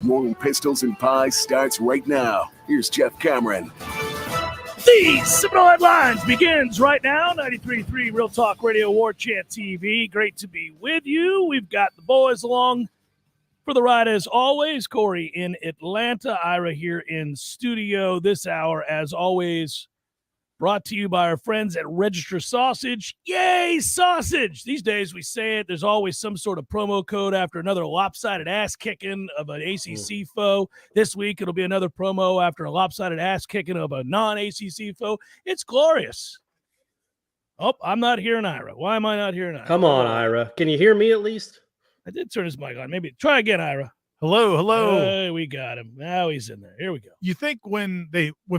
Rolling Pistols and Pies starts right now. Here's Jeff Cameron. The Seminole Headlines begins right now. 93.3 Real Talk Radio, Warchant TV. Great to be with you. We've got the boys along for the ride as always. Corey in Atlanta, Ira here in studio this hour, as always, brought to you by our friends at Register Sausage. Yay, sausage! These days we say it, there's always some sort of promo code after another lopsided ass-kicking of an ACC foe. This week it'll be another promo after a lopsided ass-kicking of a non-ACC foe. It's glorious. Oh, I'm not hearing Ira. Why am I not hearing Ira? Come on, Ira. Can you hear me at least? I did turn his mic on. Maybe try again, Ira. Hello. Hey, we got him. Now he's in there. Here we go. You think when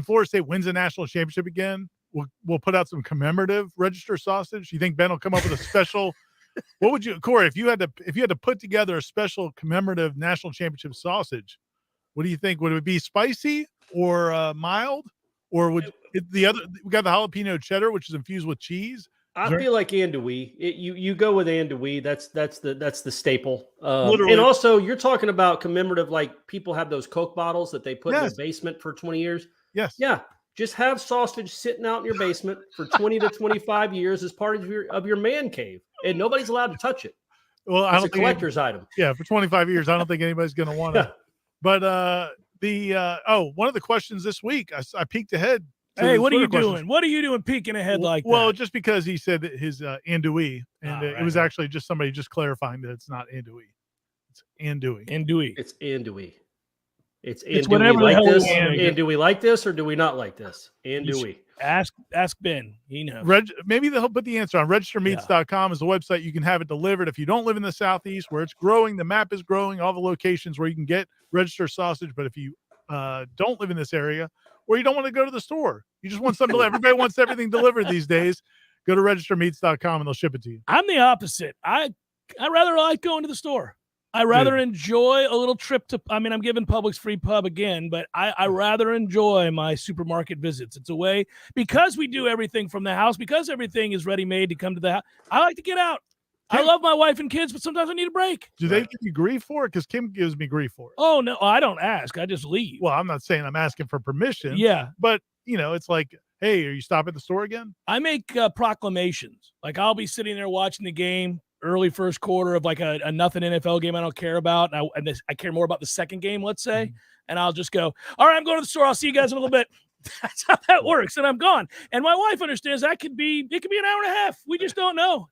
Florida State wins a national championship again, we'll put out some commemorative Register sausage? You think Ben will come up with a special? What would you, Corey, if you had to put together a special commemorative national championship sausage? What do you think? Would it be spicy or mild, or would we got the jalapeno cheddar, which is infused with cheese? I feel like andouille. You go with andouille. That's the staple. Literally. And also, you're talking about commemorative, like people have those Coke bottles that they put in the basement for 20 years. Yes. Yeah. Just have sausage sitting out in your basement for 20 to 25 years as part of your man cave, and nobody's allowed to touch it. Well, it's a collector's item. Yeah, for 25 years, I don't think anybody's going to want it. But one of the questions this week, I peeked ahead. Hey, what are you doing? What are you doing peeking ahead like that? Well, just because he said his andouille, and it was actually just somebody just clarifying that it's not andouille. It's andouille. Andouille. It's andouille. It's whatever like this. And do we like this, or do we not like this? Andouille. Ask Ben. He knows. Maybe they'll put the answer on registermeats.com is the website. You can have it delivered. If you don't live in the Southeast where it's growing, the map is growing, all the locations where you can get Register sausage. But if you don't live in this area, or you don't want to go to the store, you just want something to everybody wants everything delivered these days, go to registermeats.com and they'll ship it to you. I'm the opposite. I rather like going to the store. I rather enjoy a little trip to, I'm giving Publix free pub again, but I rather enjoy my supermarket visits. It's a way, because we do everything from the house, because everything is ready-made to come to the house. I like to get out. I love my wife and kids, but sometimes I need a break. Do they give you grief for it? Because Kim gives me grief for it. Oh, no, I don't ask. I just leave. Well, I'm not saying I'm asking for permission. Yeah. But, it's like, hey, are you stopping at the store again? I make proclamations. Like, I'll be sitting there watching the game, early first quarter of like a nothing NFL game I don't care about. And I care more about the second game, let's say. Mm-hmm. And I'll just go, all right, I'm going to the store. I'll see you guys in a little bit. That's how that works. And I'm gone. And my wife understands it could be an hour and a half. We just don't know.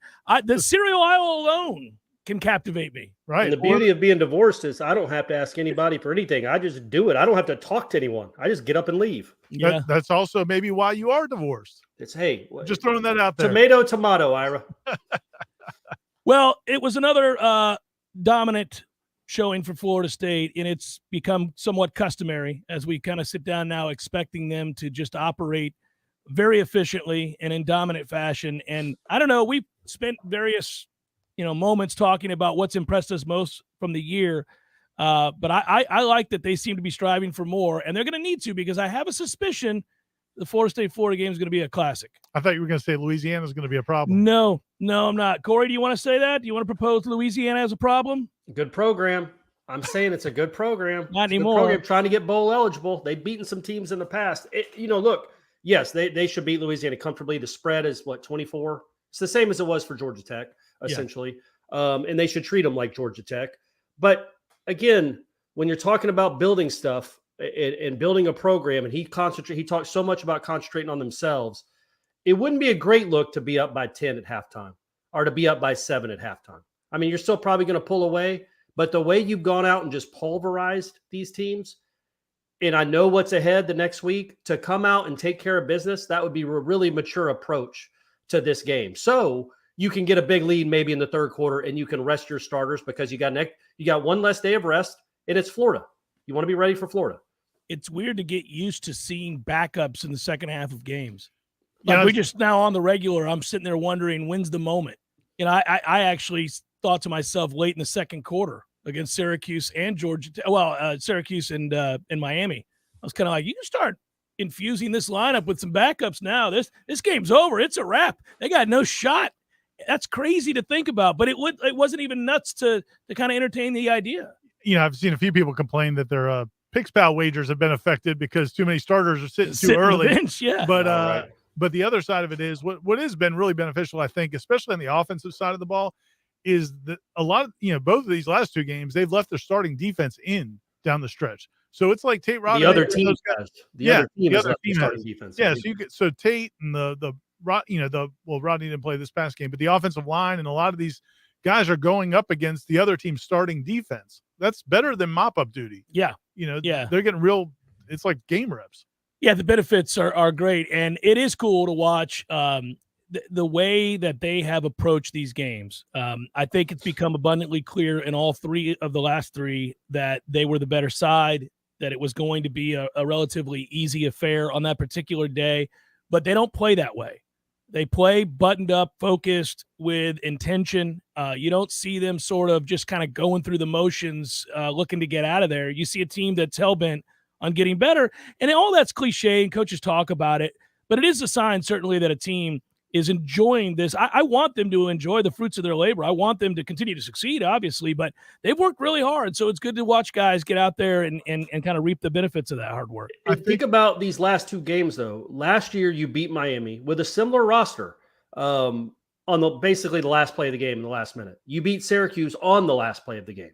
The cereal aisle alone can captivate me. Right. And the beauty of being divorced is I don't have to ask anybody for anything. I just do it. I don't have to talk to anyone. I just get up and leave. Yeah. That's also maybe why you are divorced. It's, just throwing that out there. Tomato, Ira. Well, it was another dominant showing for Florida State, and it's become somewhat customary as we kind of sit down now expecting them to just operate very efficiently and in dominant fashion. And I don't know, we've spent various, moments talking about what's impressed us most from the year. But I like that they seem to be striving for more, and they're going to need to, because I have a suspicion the Florida State-Florida game is going to be a classic. I thought you were going to say Louisiana is going to be a problem. No, I'm not. Corey, do you want to say that? Do you want to propose Louisiana as a problem? Good program. I'm saying it's a good program. Not anymore. Trying to get bowl eligible. They've beaten some teams in the past. Look, yes, they should beat Louisiana comfortably. The spread is 24? It's the same as it was for Georgia Tech, essentially. Yeah. And they should treat them like Georgia Tech. But again, when you're talking about building stuff and building a program, and he talks so much about concentrating on themselves, it wouldn't be a great look to be up by 10 at halftime or to be up by 7 at halftime. You're still probably going to pull away, but the way you've gone out and just pulverized these teams, and I know what's ahead the next week, to come out and take care of business, that would be a really mature approach to this game. So you can get a big lead maybe in the third quarter, and you can rest your starters because you got one less day of rest, and it's Florida. You want to be ready for Florida. It's weird to get used to seeing backups in the second half of games. We just now on the regular, I'm sitting there wondering, when's the moment? I actually thought to myself late in the second quarter against Syracuse and Syracuse and Miami, I was kind of like, you can start infusing this lineup with some backups now. This game's over. It's a wrap. They got no shot. That's crazy to think about, but it wasn't even nuts to kind of entertain the idea. I've seen a few people complain that their Picks Pal wagers have been affected because too many starters are sitting too early. Bench, yeah. But the other side of it is what has been really beneficial, I think, especially on the offensive side of the ball, is that a lot of, both of these last two games, they've left their starting defense in down the stretch. So it's like Tate Rodney. The other team has. The other team has left their starting defense. Yeah, so Tate and Rodney didn't play this past game, but the offensive line and a lot of these guys are going up against the other team's starting defense. That's better than mop-up duty. Yeah. They're getting it's like game reps. Yeah, the benefits are great, and it is cool to watch the way that they have approached these games. I think it's become abundantly clear in all three of the last three that they were the better side, that it was going to be a relatively easy affair on that particular day, but they don't play that way. They play buttoned up, focused, with intention. You don't see them sort of just kind of going through the motions, looking to get out of there. You see a team that's hell-bent on getting better, and all that's cliche, and coaches talk about it, but it is a sign certainly that a team is enjoying this. I want them to enjoy the fruits of their labor. I want them to continue to succeed, obviously, but they've worked really hard, so it's good to watch guys get out there and kind of reap the benefits of that hard work. I think about these last two games, though. Last year, you beat Miami with a similar roster on basically the last play of the game in the last minute. You beat Syracuse on the last play of the game.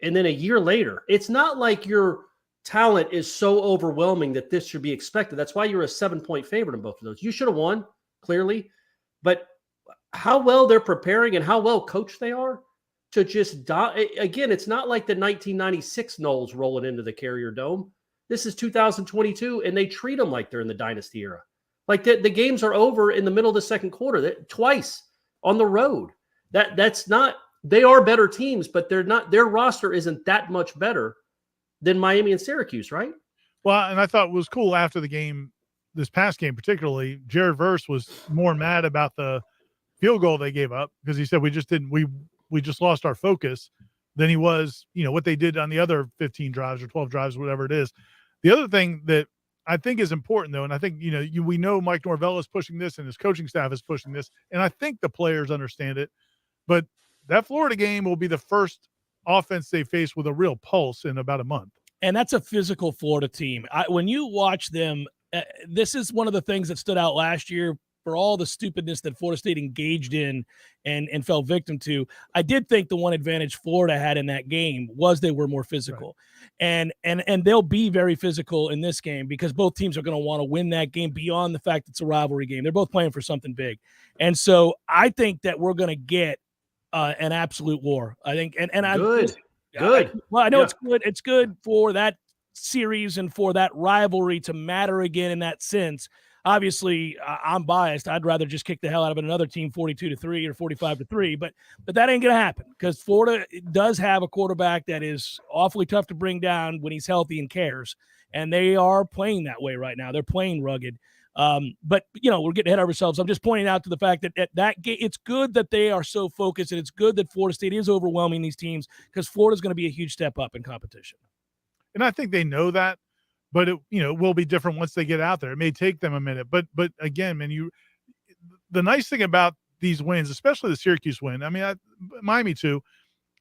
And then a year later, it's not like your talent is so overwhelming that this should be expected. That's why you're a 7-point favorite in both of those. You should have won, clearly, but how well they're preparing and how well coached they are to just again, it's not like the 1996 Noles rolling into the Carrier Dome. This is 2022, and they treat them like they're in the dynasty era. Like the games are over in the middle of the second quarter, twice on the road. That's not. They are better teams, but they're not. Their roster isn't that much better than Miami and Syracuse, right? Well, and I thought it was cool after the game, this past game particularly, Jared Verse was more mad about the field goal they gave up because he said we just lost our focus than he was, what they did on the other 15 drives or 12 drives, whatever it is. The other thing that I think is important, though, and I think, we know Mike Norvell is pushing this and his coaching staff is pushing this, and I think the players understand it, but that Florida game will be the first offense they face with a real pulse in about a month. And that's a physical Florida team. When you watch them, this is one of the things that stood out last year for all the stupidness that Florida State engaged in and fell victim to. I did think the one advantage Florida had in that game was they were more physical. Right. And they'll be very physical in this game because both teams are going to want to win that game beyond the fact it's a rivalry game. They're both playing for something big. And so I think that we're going to get an absolute war. I think, good. I know it's good. It's good for that series and for that rivalry to matter again in that sense. Obviously, I'm biased. I'd rather just kick the hell out of another team 42-3 or 45-3, but that ain't going to happen because Florida does have a quarterback that is awfully tough to bring down when he's healthy and cares, and they are playing that way right now. They're playing rugged. But we're getting ahead of ourselves. I'm just pointing out to the fact that game, it's good that they are so focused, and it's good that Florida State is overwhelming these teams because Florida's going to be a huge step up in competition. And I think they know that, but it will be different once they get out there. It may take them a minute, but again, man, the nice thing about these wins, especially the Syracuse win, I mean, Miami too,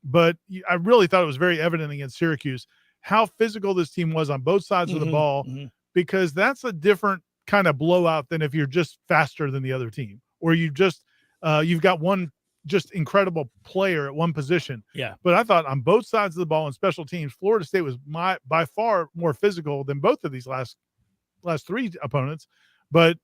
but I really thought it was very evident against Syracuse how physical this team was on both sides of the ball, because that's a different kind of blowout than if you're just faster than the other team, or you just you've got one just incredible player at one position. Yeah. But I thought on both sides of the ball in special teams, Florida State was by far more physical than both of these last three opponents. But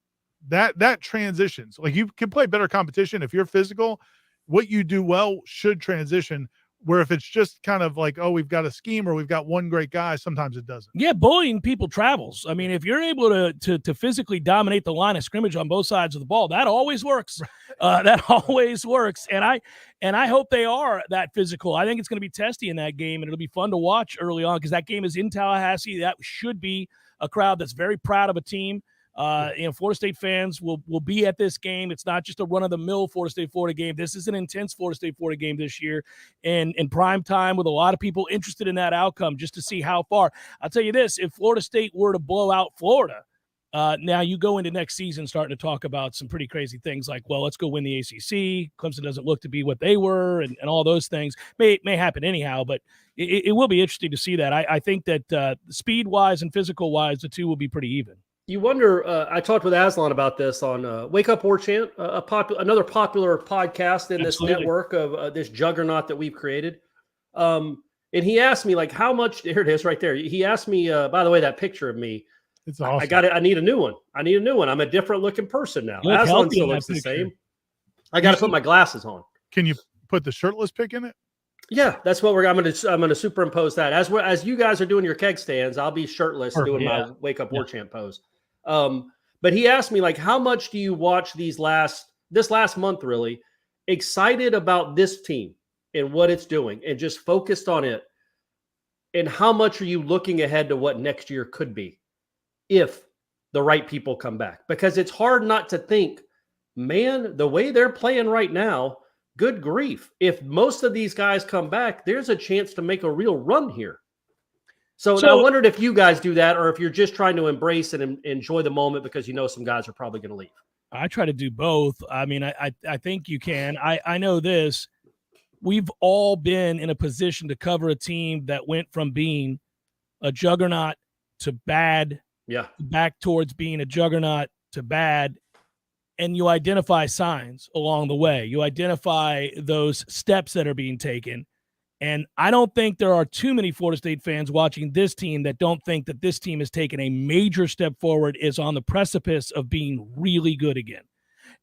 that transitions. Like, you can play better competition if you're physical. What you do well should transition. Where if it's just kind of like, oh, we've got a scheme or we've got one great guy, sometimes it doesn't. Yeah, bullying people travels. I mean, if you're able to physically dominate the line of scrimmage on both sides of the ball, that always works. That always works. And I hope they are that physical. I think it's going to be testy in that game, and it'll be fun to watch early on because that game is in Tallahassee. That should be a crowd that's very proud of a team. Florida State fans will be at this game. It's not just a run-of-the-mill Florida game. This is an intense Florida State game this year, and in prime time with a lot of people interested in that outcome just to see how far. I'll tell you this, if Florida State were to blow out Florida, Now you go into next season starting to talk about some pretty crazy things like, well, let's go win the ACC. Clemson doesn't look to be what they were, and all those things may happen anyhow, but it will be interesting to see that. I think that speed-wise and physical-wise, the two will be pretty even. You wonder, I talked with Aslan about this on Wake Up Warchant, another popular podcast in this network of this juggernaut that we've created. And he asked me, like, how much – here it is right there. He asked me, by the way, that picture of me – it's awesome. I got it. I need a new one. I'm a different looking person now. Aslan still looks the same. I got to put my glasses on. Can you put the shirtless pic in it? Yeah, that's what I'm going to superimpose that. As you guys are doing your keg stands, I'll be shirtless doing my Wake Up Warchant pose. But he asked me, like, how much do you watch this last month, really excited about this team and what it's doing and just focused on it? And how much are you looking ahead to what next year could be if the right people come back? Because it's hard not to think, man, the way they're playing right now, good grief. If most of these guys come back, there's a chance to make a real run here. So I wondered if you guys do that, or if you're just trying to embrace and enjoy the moment because you know some guys are probably going to leave. I try to do both. I mean, I think you can. I know this. We've all been in a position to cover a team that went from being a juggernaut to bad, back towards being a juggernaut to bad. And you identify signs along the way. You identify those steps that are being taken. And I don't think there are too many Florida State fans watching this team that don't think that this team has taken a major step forward, is on the precipice of being really good again.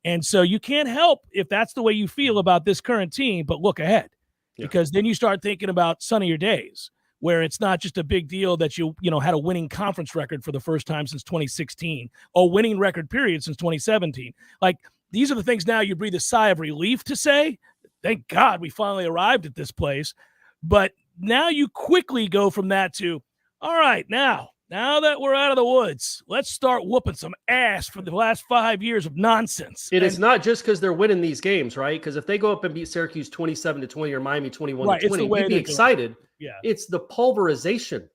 And so you can't help if that's the way you feel about this current team, but look ahead, because then you start thinking about sunnier days, where it's not just a big deal that you had a winning conference record for the first time since 2016, or winning record period since 2017. Like, these are the things now you breathe a sigh of relief to say, thank God we finally arrived at this place. But now you quickly go from that to, all right, now that we're out of the woods, let's start whooping some ass for the last 5 years of nonsense. It's not just because they're winning these games, right? Because if they go up and beat Syracuse 27-20 or Miami 21-20, you'd be excited. Yeah, it's the pulverization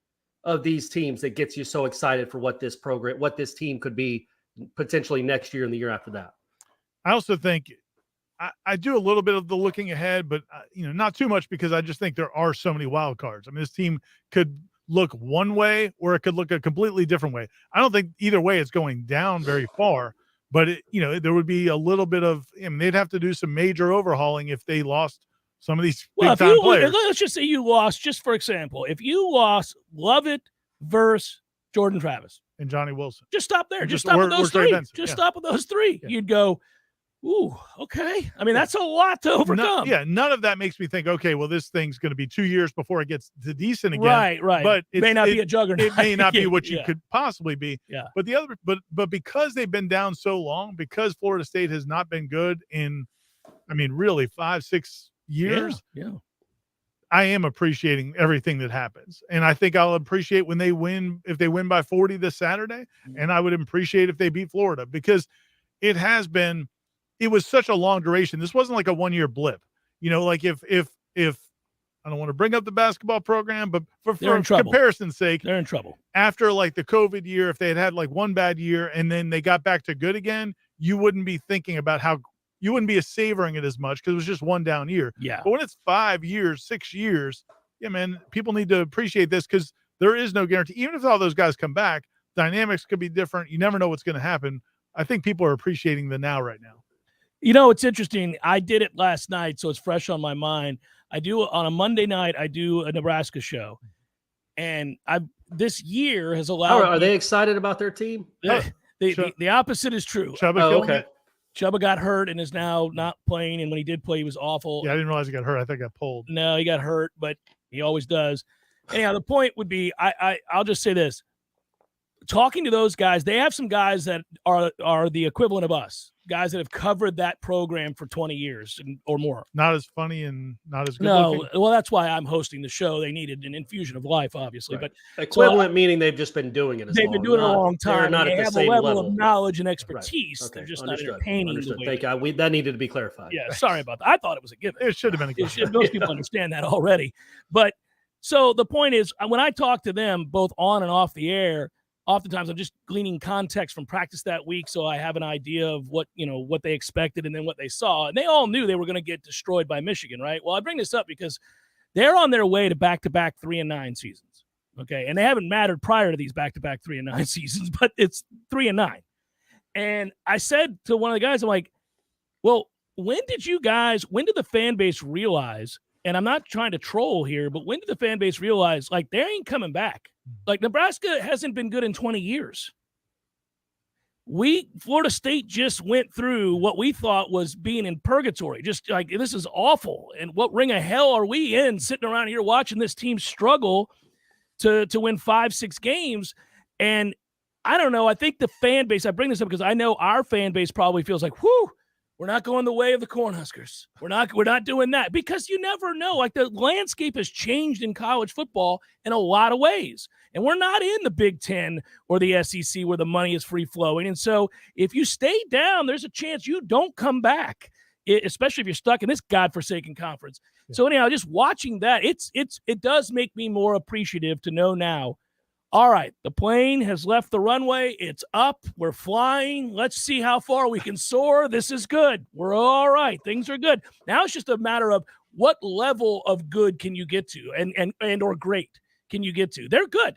of these teams that gets you so excited for what this team could be potentially next year and the year after that. I also think I do a little bit of the looking ahead, but not too much, because I just think there are so many wild cards. I mean, this team could look one way or it could look a completely different way. I don't think either way it's going down very far, but there would be a little bit of, they'd have to do some major overhauling if they lost some of these big time players. Let's just say you lost, just for example, if you lost Lovett versus Jordan Travis and Johnny Wilson, just stop there. Just stop with those three. Stop with those three. You'd go, ooh, okay. I mean, that's a lot to overcome. None of that makes me think, okay, well, this thing's going to be 2 years before it gets to decent again. Right. But it may not be a juggernaut. It may not be what you could possibly be. Yeah. But because they've been down so long, because Florida State has not been good in, really 5-6 years. Yeah. I am appreciating everything that happens. And I think I'll appreciate when they win, if they win by 40 this Saturday. And I would appreciate if they beat Florida, because it was such a long duration. This wasn't like a 1 year blip, like if I don't want to bring up the basketball program, but for comparison's sake, they're in trouble after like the COVID year. If they had like one bad year and then they got back to good again, you wouldn't be thinking about you wouldn't be savoring it as much, because it was just one down year. Yeah. But when it's 5 years, 6 years, man, people need to appreciate this, because there is no guarantee. Even if all those guys come back, dynamics could be different. You never know what's going to happen. I think people are appreciating the now right now. It's interesting. I did it last night, so it's fresh on my mind. I do on a Monday night. I do a Nebraska show, and this year has allowed. Are they excited about their team? The opposite is true. Chuba got hurt and is now not playing. And when he did play, he was awful. Yeah, I didn't realize he got hurt. I think I got pulled. No, he got hurt, but he always does. Anyhow, the point would be, I'll just say this. Talking to those guys, they have some guys that are the equivalent of us, guys that have covered that program for 20 years or more. Not as funny and not as good looking. Well, that's why I'm hosting the show. They needed an infusion of life, obviously. Right. But equivalent meaning they've just been doing it. They've been doing it a long time. They have a level of knowledge and expertise. Right. Okay. They're just not entertaining. Thank you. That needed to be clarified. Yeah, sorry about that. I thought it was a given. It should have been a given. Most people understand that already. But so the point is, when I talk to them both on and off the air, oftentimes I'm just gleaning context from practice that week, so I have an idea of what they expected and then what they saw. And they all knew they were going to get destroyed by Michigan, right? Well, I bring this up because they're on their way to back-to-back 3-9 seasons, okay? And they haven't mattered prior to these back-to-back 3-9 seasons, but it's 3-9. And I said to one of the guys, I'm like, well, when did the fan base realize, and I'm not trying to troll here, but when did the fan base realize, like, they ain't coming back? Like, Nebraska hasn't been good in 20 years. Florida State just went through what we thought was being in purgatory. Just like, this is awful. And what ring of hell are we in sitting around here watching this team struggle to win 5-6 games? And I don't know. I think the fan base, I bring this up because I know our fan base probably feels like, whew, we're not going the way of the Cornhuskers. We're not doing that, because you never know. Like, the landscape has changed in college football in a lot of ways. And we're not in the Big Ten or the SEC where the money is free flowing. And so if you stay down, there's a chance you don't come back, especially if you're stuck in this godforsaken conference. Yeah. So anyhow, just watching that, it does make me more appreciative to know now, all right, the plane has left the runway. It's up. We're flying. Let's see how far we can soar. This is good. We're all right. Things are good. Now it's just a matter of what level of good can you get to and or great can you get to. They're good.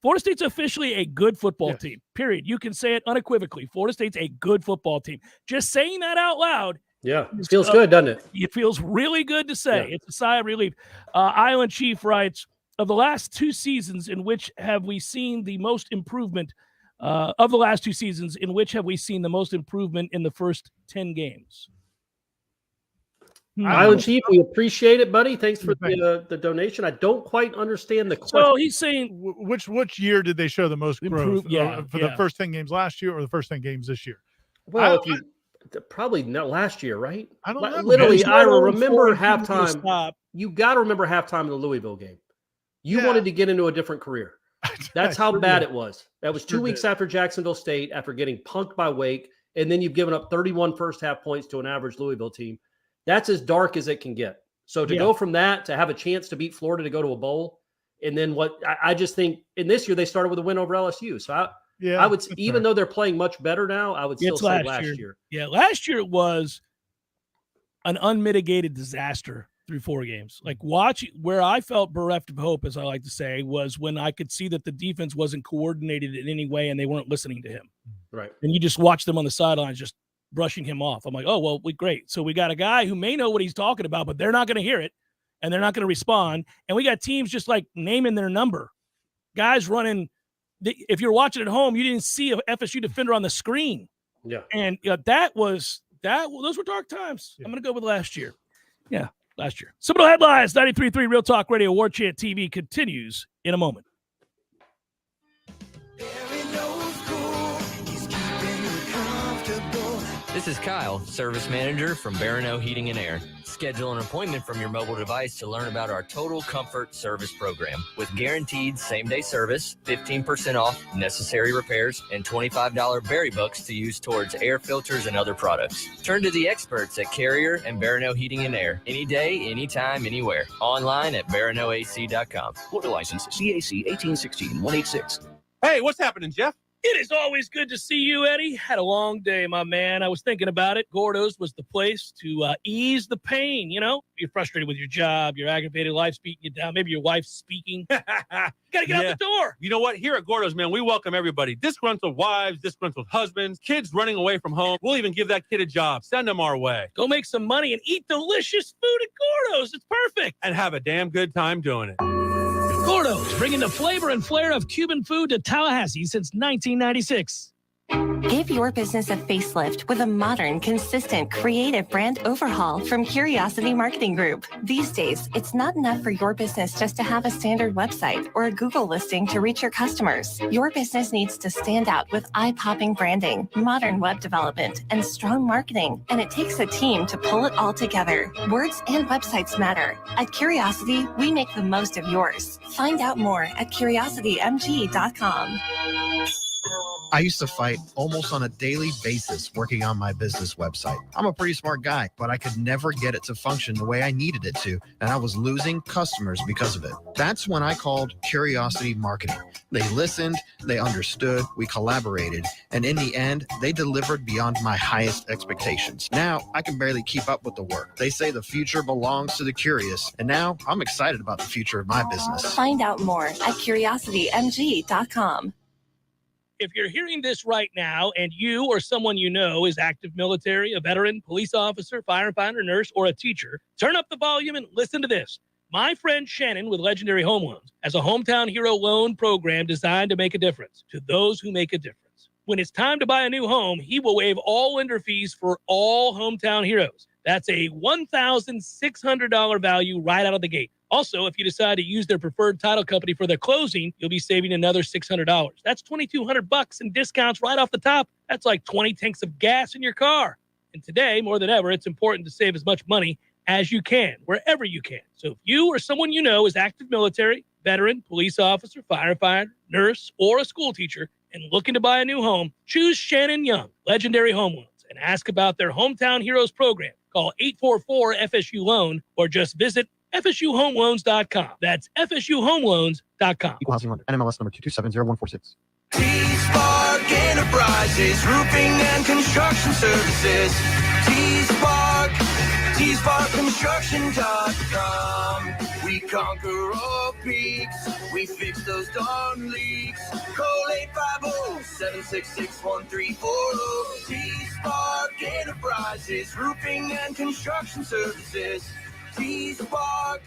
Florida State's officially a good football team, period. You can say it unequivocally. Florida State's a good football team. Just saying that out loud. Yeah, it feels good, doesn't it? It feels really good to say. Yeah. It's a sigh of relief. Island Chief writes, of the last 2 seasons, in which have we seen the most improvement? Of the last 2 seasons, in which have we seen the most improvement in the first 10 games? Island Chief, we appreciate it, buddy. Thanks for the donation. I don't quite understand the question. So he's saying, which year did they show the most growth? For the first 10 games last year or the first 10 games this year? Well, probably not last year, right? I don't know. Literally, I remember halftime. You got to remember halftime in the Louisville game. You wanted to get into a different career. That's how bad it was. That was 2 weeks after Jacksonville State, after getting punked by Wake, and then you've given up 31 first-half points to an average Louisville team. That's as dark as it can get. So to go from that to have a chance to beat Florida to go to a bowl, and then I just think in this year they started with a win over LSU. So I would, even though they're playing much better now, I would still say last year. Yeah, last year it was an unmitigated disaster through 4 games. Like, where I felt bereft of hope, as I like to say, was when I could see that the defense wasn't coordinated in any way and they weren't listening to him. Right. And you just watch them on the sidelines just brushing him off. I'm like, oh, well, great. So we got a guy who may know what he's talking about, but they're not going to hear it and they're not going to respond. And we got teams just like naming their number. Guys running. If you're watching at home, you didn't see a FSU defender on the screen. Yeah. And those were dark times. Yeah. I'm going to go with last year. Yeah. Last year. Seminole Headlines, 93.3 Real Talk Radio, Warchant TV continues in a moment. This is Kyle, Service Manager from Barano Heating and Air. Schedule an appointment from your mobile device to learn about our Total Comfort Service Program. With guaranteed same-day service, 15% off necessary repairs, and $25 berry bucks to use towards air filters and other products. Turn to the experts at Carrier and Barano Heating and Air. Any day, anytime, anywhere. Online at baranoac.com. Florida license CAC 1816-186. Hey, what's happening, Jeff? It is always good to see you, Eddie. Had a long day, my man. I was thinking about it. Gordo's was the place to ease the pain. You know, you're frustrated with your job. You're aggravated. Life's beating you down. Maybe your wife's speaking. You got to get out the door. You know what? Here at Gordo's, man, we welcome everybody. Disgruntled wives, disgruntled husbands, kids running away from home. We'll even give that kid a job. Send them our way. Go make some money and eat delicious food at Gordo's. It's perfect. And have a damn good time doing it. Gordo's, bringing the flavor and flair of Cuban food to Tallahassee since 1996. Give your business a facelift with a modern, consistent, creative brand overhaul from Curiosity Marketing Group. These days, it's not enough for your business just to have a standard website or a Google listing to reach your customers. Your business needs to stand out with eye-popping branding, modern web development, and strong marketing. And it takes a team to pull it all together. Words and websites matter. At Curiosity, we make the most of yours. Find out more at curiositymg.com. I used to fight almost on a daily basis working on my business website. I'm a pretty smart guy, but I could never get it to function the way I needed it to, and I was losing customers because of it. That's when I called Curiosity Marketing. They listened, they understood, we collaborated, and in the end, they delivered beyond my highest expectations. Now, I can barely keep up with the work. They say the future belongs to the curious, and now I'm excited about the future of my business. Find out more at curiositymg.com. If you're hearing this right now and you or someone you know is active military, a veteran, police officer, firefighter, nurse, or a teacher, turn up the volume and listen to this. My friend Shannon with Legendary Home Loans has a hometown hero loan program designed to make a difference to those who make a difference. When it's time to buy a new home, he will waive all lender fees for all hometown heroes. That's a $1,600 value right out of the gate. Also, if you decide to use their preferred title company for their closing, you'll be saving another $600. That's $2,200 in discounts right off the top. That's like 20 tanks of gas in your car. And today, more than ever, it's important to save as much money as you can, wherever you can. So if you or someone you know is active military, veteran, police officer, firefighter, nurse, or a school teacher and looking to buy a new home, choose Shannon Young, Legendary Home Loans, and ask about their Hometown Heroes program. Call 844-FSU-LOAN or just visit FSUHomeLoans.com. That's FSUHomeLoans.com. Equal housing lender. NMLS number 2270146. T-Spark Enterprises, roofing and construction services. T-Spark, T-SparkConstruction.com. We conquer all peaks. We fix those darn leaks. Call 850-766-1340. T-Spark Enterprises, roofing and construction services. T-Spark,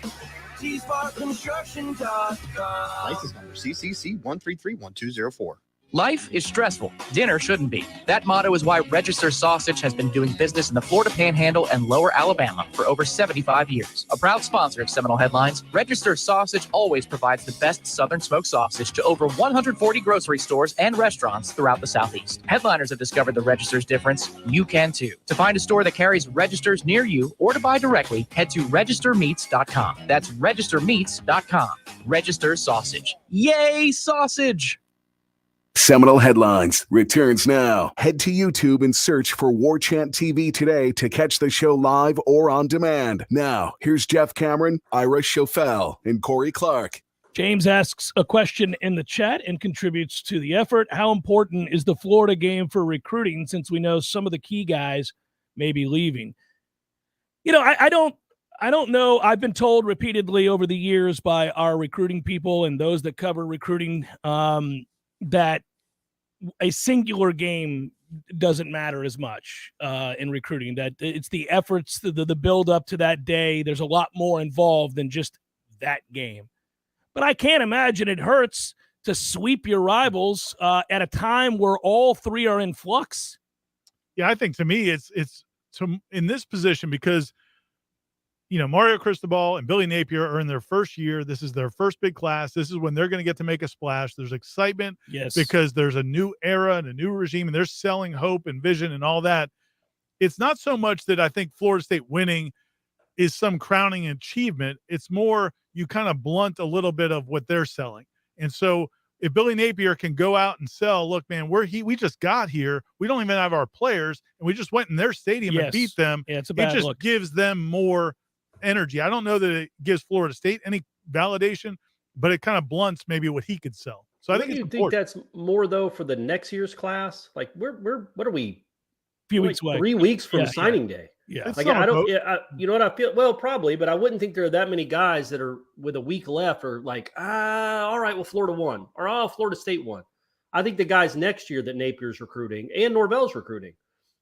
TSparkConstruction.com. License number CCC 1331204. Life is stressful. Dinner shouldn't be. That motto is why Register Sausage has been doing business in the Florida Panhandle and Lower Alabama for over 75 years. A proud sponsor of Seminole Headlines, Register Sausage always provides the best Southern smoked sausage to over 140 grocery stores and restaurants throughout the Southeast. Headliners have discovered the Register's difference. You can too. To find a store that carries Registers near you or to buy directly, head to registermeats.com. That's registermeats.com. Register Sausage. Yay, sausage! Seminole Headlines returns now. Head to YouTube and search for Warchant TV today to catch the show live or on demand. Now, here's Jeff Cameron, Ira Schofel, and Corey Clark. James asks a question in the chat and contributes to the effort. How important is the Florida game for recruiting since we know some of the key guys may be leaving? You know, I don't know. I've been told repeatedly over the years by our recruiting people and those that cover recruiting that a singular game doesn't matter as much in recruiting, that it's the efforts, the build up to that day. There's a lot more involved than just that game. But I can't imagine it hurts to sweep your rivals at a time where all three are in flux. Yeah, I think to me it's in this position because you know, Mario Cristobal and Billy Napier are in their first year. This is their first big class. This is when they're going to get to make a splash. There's excitement because there's a new era and a new regime, and they're selling hope and vision and all that. It's not so much that I think Florida State winning is some crowning achievement. It's more you kind of blunt a little bit of what they're selling. And so if Billy Napier can go out and sell, look, man, we just got here. We don't even have our players, and we just went in their stadium and beat them. Yeah, it's a bad It just look. gives them more energy. I don't know that it gives Florida State any validation, but it kind of blunts maybe what he could sell. So I think it's important. That's more though for the next year's class. Like what are we? A few weeks away. 3 weeks from signing day. Yeah. Like I don't. You know what I feel? Well, probably, but I wouldn't think there are that many guys that are with a week left or like, all right, well, Florida won or Florida State won. I think the guys next year that Napier's recruiting and Norvell's recruiting,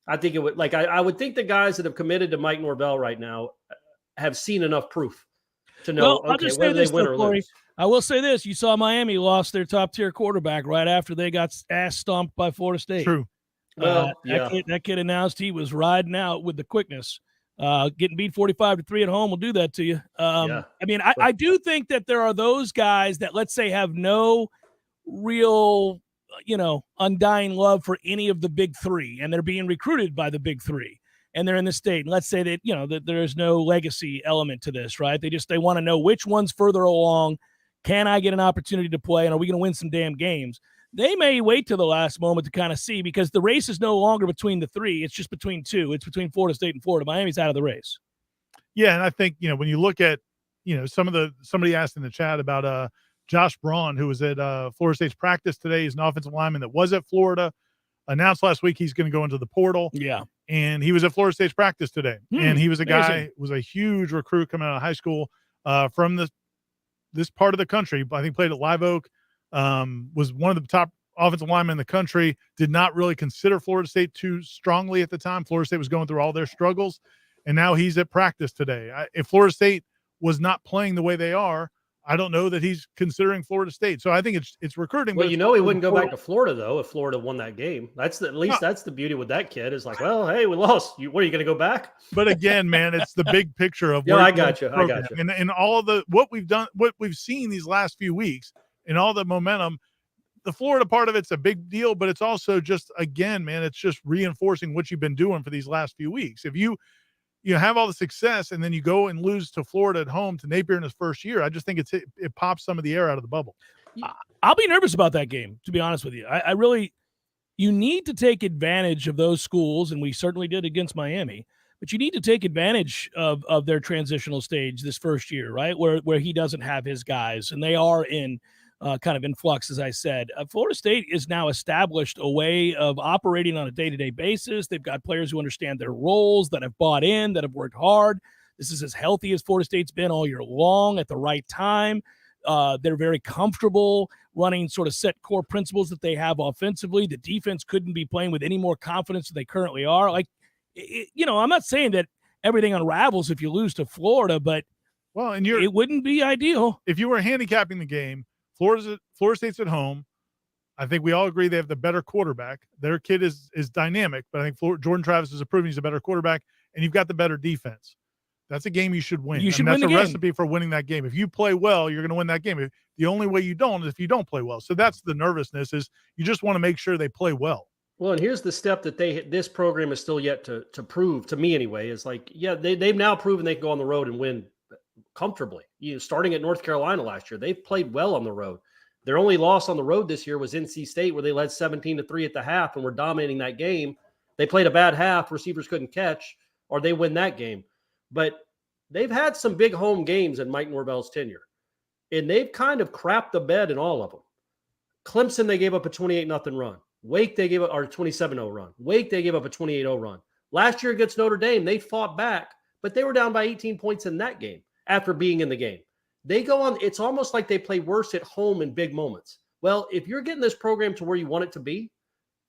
I think it would like I would think the guys that have committed to Mike Norvell right now have seen enough proof to know, I'll just say whether this, they win though, or Corey. lose. I will say this. You saw Miami lost their top-tier quarterback right after they got ass stomped by Florida State. True. Well, that kid announced he was riding out with the quickness. Getting beat 45-3 at home will do that to you. I mean, I do think that there are those guys that, let's say, have no real, undying love for any of the big three, and they're being recruited by the big three. And they're in the state. And let's say that, that there is no legacy element to this, right? They want to know which one's further along, Can I get an opportunity to play? And are we going to win some damn games? They may wait till the last moment to kind of see, because the race is no longer between the three. It's just between two. It's between Florida State and Florida. Miami's out of the race. Yeah, and I think, when you look at, somebody asked in the chat about Josh Braun, who was at Florida State's practice today. He's an offensive lineman that was at Florida. Announced last week he's going to go into the portal. Yeah. And he was at Florida State's practice today. And he was a amazing. guy, was a huge recruit coming out of high school from this part of the country. I think played at Live Oak, was one of the top offensive linemen in the country, did not really consider Florida State too strongly at the time. Florida State was going through all their struggles, and now he's at practice today. If Florida State was not playing the way they are, I don't know that he's considering Florida State. So I think it's recruiting. Well, he wouldn't go back to Florida, though, if Florida won that game. That's the beauty with that kid is like, well, hey, we lost. What are you going to go back? But again, man, it's the big picture of I got you. And all of what we've done, what we've seen these last few weeks, and all the momentum. The Florida part of it's a big deal, but it's also just, again, man, it's just reinforcing what you've been doing for these last few weeks. If you have all the success and then you go and lose to Florida at home to Napier in his first year, I just think it pops some of the air out of the bubble. I'll be nervous about that game, to be honest with you. I really, you need to take advantage of those schools, and we certainly did against Miami, but you need to take advantage of their transitional stage this first year, right? Where he doesn't have his guys, and they are in kind of in flux, as I said. Florida State is now established a way of operating on a day-to-day basis. They've got players who understand their roles, that have bought in, that have worked hard. This is as healthy as Florida State's been all year long at the right time. They're very comfortable running sort of set core principles that they have offensively. The defense couldn't be playing with any more confidence than they currently are. I'm not saying that everything unravels if you lose to Florida, but it wouldn't be ideal. If you were handicapping the game, Florida State's at home. I think we all agree they have the better quarterback. Their kid is dynamic, but I think Jordan Travis is proving he's a better quarterback, and you've got the better defense. That's a game you should win. That's a recipe for winning that game. If you play well, you're going to win that game. The only way you don't is if you don't play well. So that's the nervousness, is you just want to make sure they play well. Well, and here's the step that this program is still yet to prove, to me anyway, is they've now proven they can go on the road and win comfortably. Starting at North Carolina last year, they've played well on the road. Their only loss on the road this year was NC State, where they led 17-3 at the half and were dominating that game. They played a bad half, receivers couldn't catch, or they win that game. But they've had some big home games in Mike Norvell's tenure, and they've kind of crapped the bed in all of them. Clemson, they gave up a 28-0 run. Wake, they gave up a 27-0 run. Wake, they gave up a 28-0 run. Last year against Notre Dame, they fought back, but they were down by 18 points in that game after being in the game. They go on, it's almost like they play worse at home in big moments. Well, if you're getting this program to where you want it to be,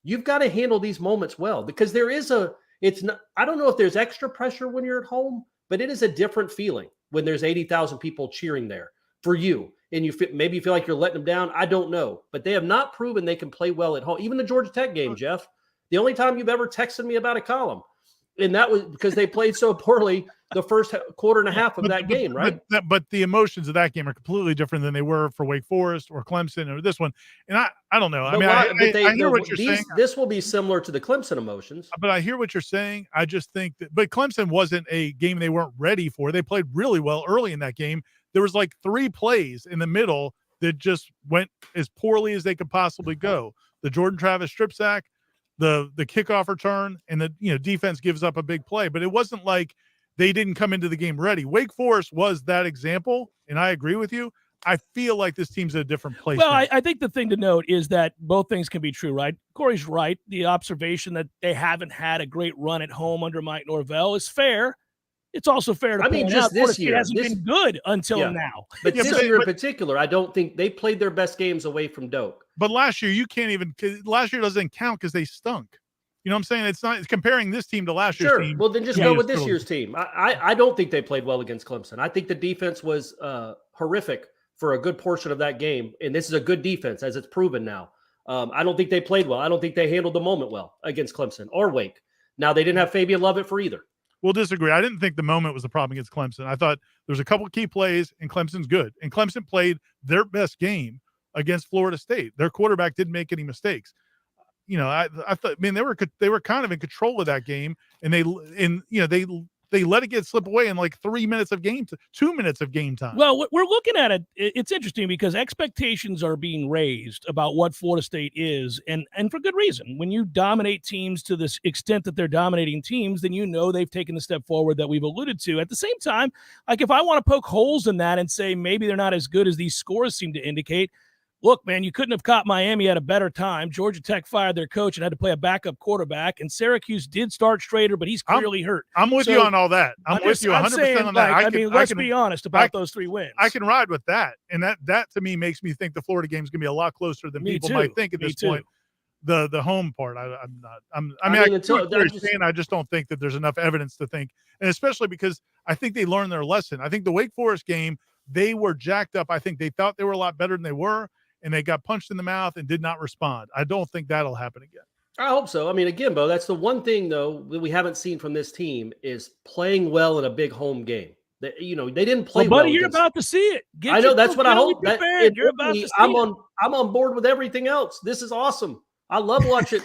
you've got to handle these moments well, because I don't know if there's extra pressure when you're at home, but it is a different feeling when there's 80,000 people cheering there for you, and maybe you feel like you're letting them down. I don't know, but they have not proven they can play well at home. Even the Georgia Tech game, Jeff, the only time you've ever texted me about a column, and that was because they played so poorly the first quarter and a half of that game, right? But the emotions of that game are completely different than they were for Wake Forest or Clemson or this one. And I don't know. I hear what you're saying. This will be similar to the Clemson emotions. But I hear what you're saying. I just think but Clemson wasn't a game they weren't ready for. They played really well early in that game. There was like 3 plays in the middle that just went as poorly as they could possibly go. The Jordan Travis strip sack, the kickoff return, and the defense gives up a big play. But it wasn't like they didn't come into the game ready. Wake Forest was that example, and I agree with you. I feel like this team's at a different place. Well, I think the thing to note is that both things can be true, right? Corey's right. The observation that they haven't had a great run at home under Mike Norvell is fair. It's also fair to point out this year hasn't been good until now. But this year in particular, I don't think they played their best games away from Doak. But last year, last year doesn't count because they stunk. You know what I'm saying? It's comparing this team to last year's team. Well, then just go with this year's team. I don't think they played well against Clemson. I think the defense was horrific for a good portion of that game. And this is a good defense, as it's proven now. I don't think they played well. I don't think they handled the moment well against Clemson or Wake. Now, they didn't have Fabian Lovett for either. We'll disagree. I didn't think the moment was the problem against Clemson. I thought there's a couple of key plays, and Clemson's good. And Clemson played their best game against Florida State. Their quarterback didn't make any mistakes. I thought, they were kind of in control of that game, and they They let it get slip away in like 3 minutes of game, 2 minutes of game time. Well, we're looking at it. It's interesting because expectations are being raised about what Florida State is, and for good reason. When you dominate teams to this extent that they're dominating teams, then you know they've taken the step forward that we've alluded to. At the same time, like if I want to poke holes in that and say maybe they're not as good as these scores seem to indicate, look, man, you couldn't have caught Miami at a better time. Georgia Tech fired their coach and had to play a backup quarterback. And Syracuse did start Strader, but he's clearly hurt. I'm with you on all that. I'm with you 100% on that. Let's be honest about those 3 wins. I can ride with that. And that to me makes me think the Florida game is going to be a lot closer than people might think at this point. The home part, I'm not. I just don't think that there's enough evidence to think, and especially because I think they learned their lesson. I think the Wake Forest game, they were jacked up. I think they thought they were a lot better than they were, and they got punched in the mouth and did not respond. I don't think that'll happen again. I hope so. I mean, again, Bo, that's the one thing, though, that we haven't seen from this team is playing well in a big home game. They didn't play well. Buddy, you're about to see it. I know. That's what I hope. You're about to see it. I'm on board with everything else. This is awesome. I love watching.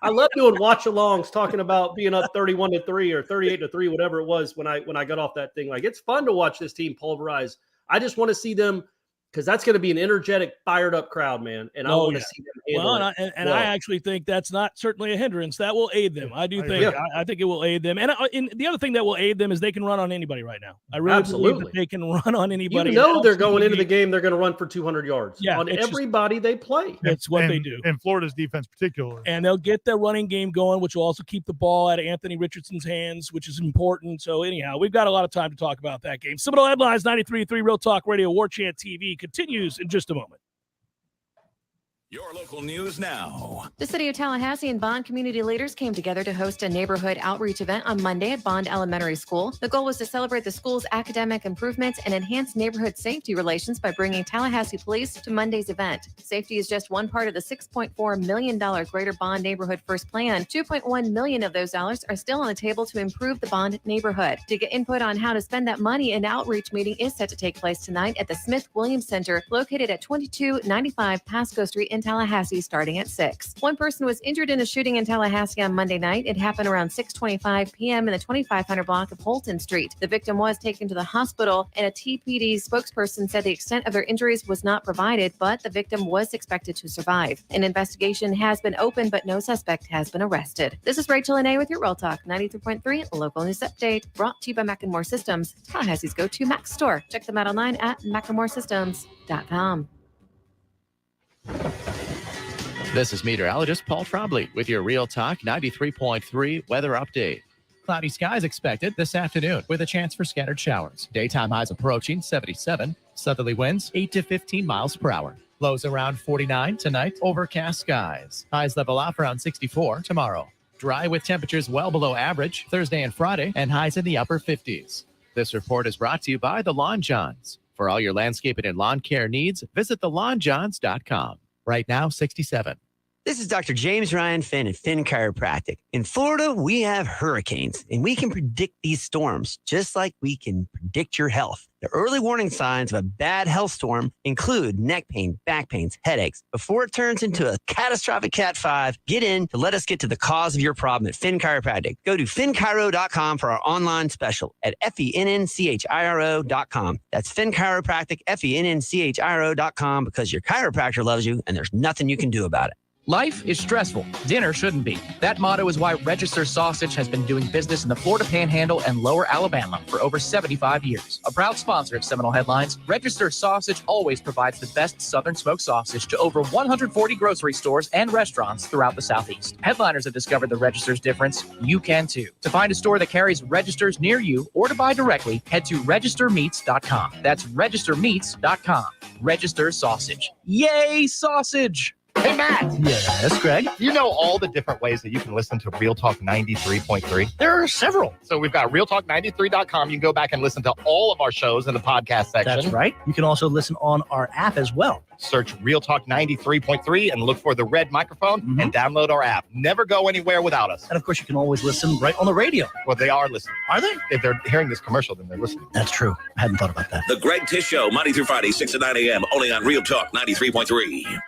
I love doing watch-alongs, talking about being up 31-3 or 38-3, whatever it was when I got off that thing. Like, it's fun to watch this team pulverize. I just want to see them, because that's going to be an energetic, fired-up crowd, man. And I want to see them handle it. And I actually think that's not certainly a hindrance. That will aid them. I do think. I think it will aid them. And the other thing that will aid them is they can run on anybody right now. I really believe that they can run on anybody. You know they're going into the game, they're going to run for 200 yards on everybody they play. That's what they do. And Florida's defense particularly. And they'll get their running game going, which will also keep the ball out of Anthony Richardson's hands, which is important. So anyhow, we've got a lot of time to talk about that game. Seminole Headlines, 93.3 Real Talk Radio, Warchant TV continues in just a moment. Your local news now. The city of Tallahassee and Bond community leaders came together to host a neighborhood outreach event on Monday at Bond Elementary School. The goal was to celebrate the school's academic improvements and enhance neighborhood safety relations by bringing Tallahassee police to Monday's event. Safety is just one part of the $6.4 million Greater Bond Neighborhood First Plan. $2.1 million of those dollars are still on the table to improve the Bond neighborhood. To get input on how to spend that money, an outreach meeting is set to take place tonight at the Smith-Williams Center, located at 2295 Pasco Street in Tallahassee, starting at 6. One person was injured in a shooting in Tallahassee on Monday night. It happened around 6:25 p.m. in the 2500 block of Holton Street. The victim was taken to the hospital, and a TPD spokesperson said the extent of their injuries was not provided, but the victim was expected to survive. An investigation has been opened, but no suspect has been arrested. This is Rachel Anae with your Real Talk 93.3 local news update, brought to you by McLemore Systems, Tallahassee's go-to Mac store. Check them out online at McLemoreSystems.com. This is meteorologist Paul Trombley with your Real Talk 93.3 weather update. Cloudy skies expected this afternoon with a chance for scattered showers. Daytime highs approaching 77. Southerly winds 8 to 15 miles per hour. Lows around 49 tonight. Overcast skies. Highs level off around 64 tomorrow. Dry with temperatures well below average Thursday and Friday, and highs in the upper 50s. This report is brought to you by The Lawn Johns. For all your landscaping and lawn care needs, visit thelawnjohns.com. Right now, 67. This is Dr. James Ryan Finn at Finn Chiropractic. In Florida, we have hurricanes, and we can predict these storms just like we can predict your health. The early warning signs of a bad health storm include neck pain, back pains, headaches. Before it turns into a catastrophic Cat 5, get in to let us get to the cause of your problem at Finn Chiropractic. Go to finnchiro.com for our online special at FENNCHIRO.com. That's Finn Chiropractic, FENNCHIRO.com, because your chiropractor loves you and there's nothing you can do about it. Life is stressful. Dinner shouldn't be. That motto is why Register Sausage has been doing business in the Florida Panhandle and Lower Alabama for over 75 years. A proud sponsor of Seminole Headlines, Register Sausage always provides the best Southern smoked sausage to over 140 grocery stores and restaurants throughout the Southeast. Headliners have discovered the Register's difference. You can too. To find a store that carries Registers near you or to buy directly, head to registermeats.com. That's registermeats.com. Register Sausage. Yay, sausage! Hey, Matt. Yes, Greg? You know all the different ways that you can listen to Real Talk 93.3? There are several. So we've got realtalk93.com. You can go back and listen to all of our shows in the podcast section. That's right. You can also listen on our app as well. Search Real Talk 93.3 and look for the red microphone and download our app. Never go anywhere without us. And of course, you can always listen right on the radio. Well, they are listening. Are they? If they're hearing this commercial, then they're listening. That's true. I hadn't thought about that. The Greg Tish Show, Monday through Friday, 6 to 9 a.m., only on Real Talk 93.3.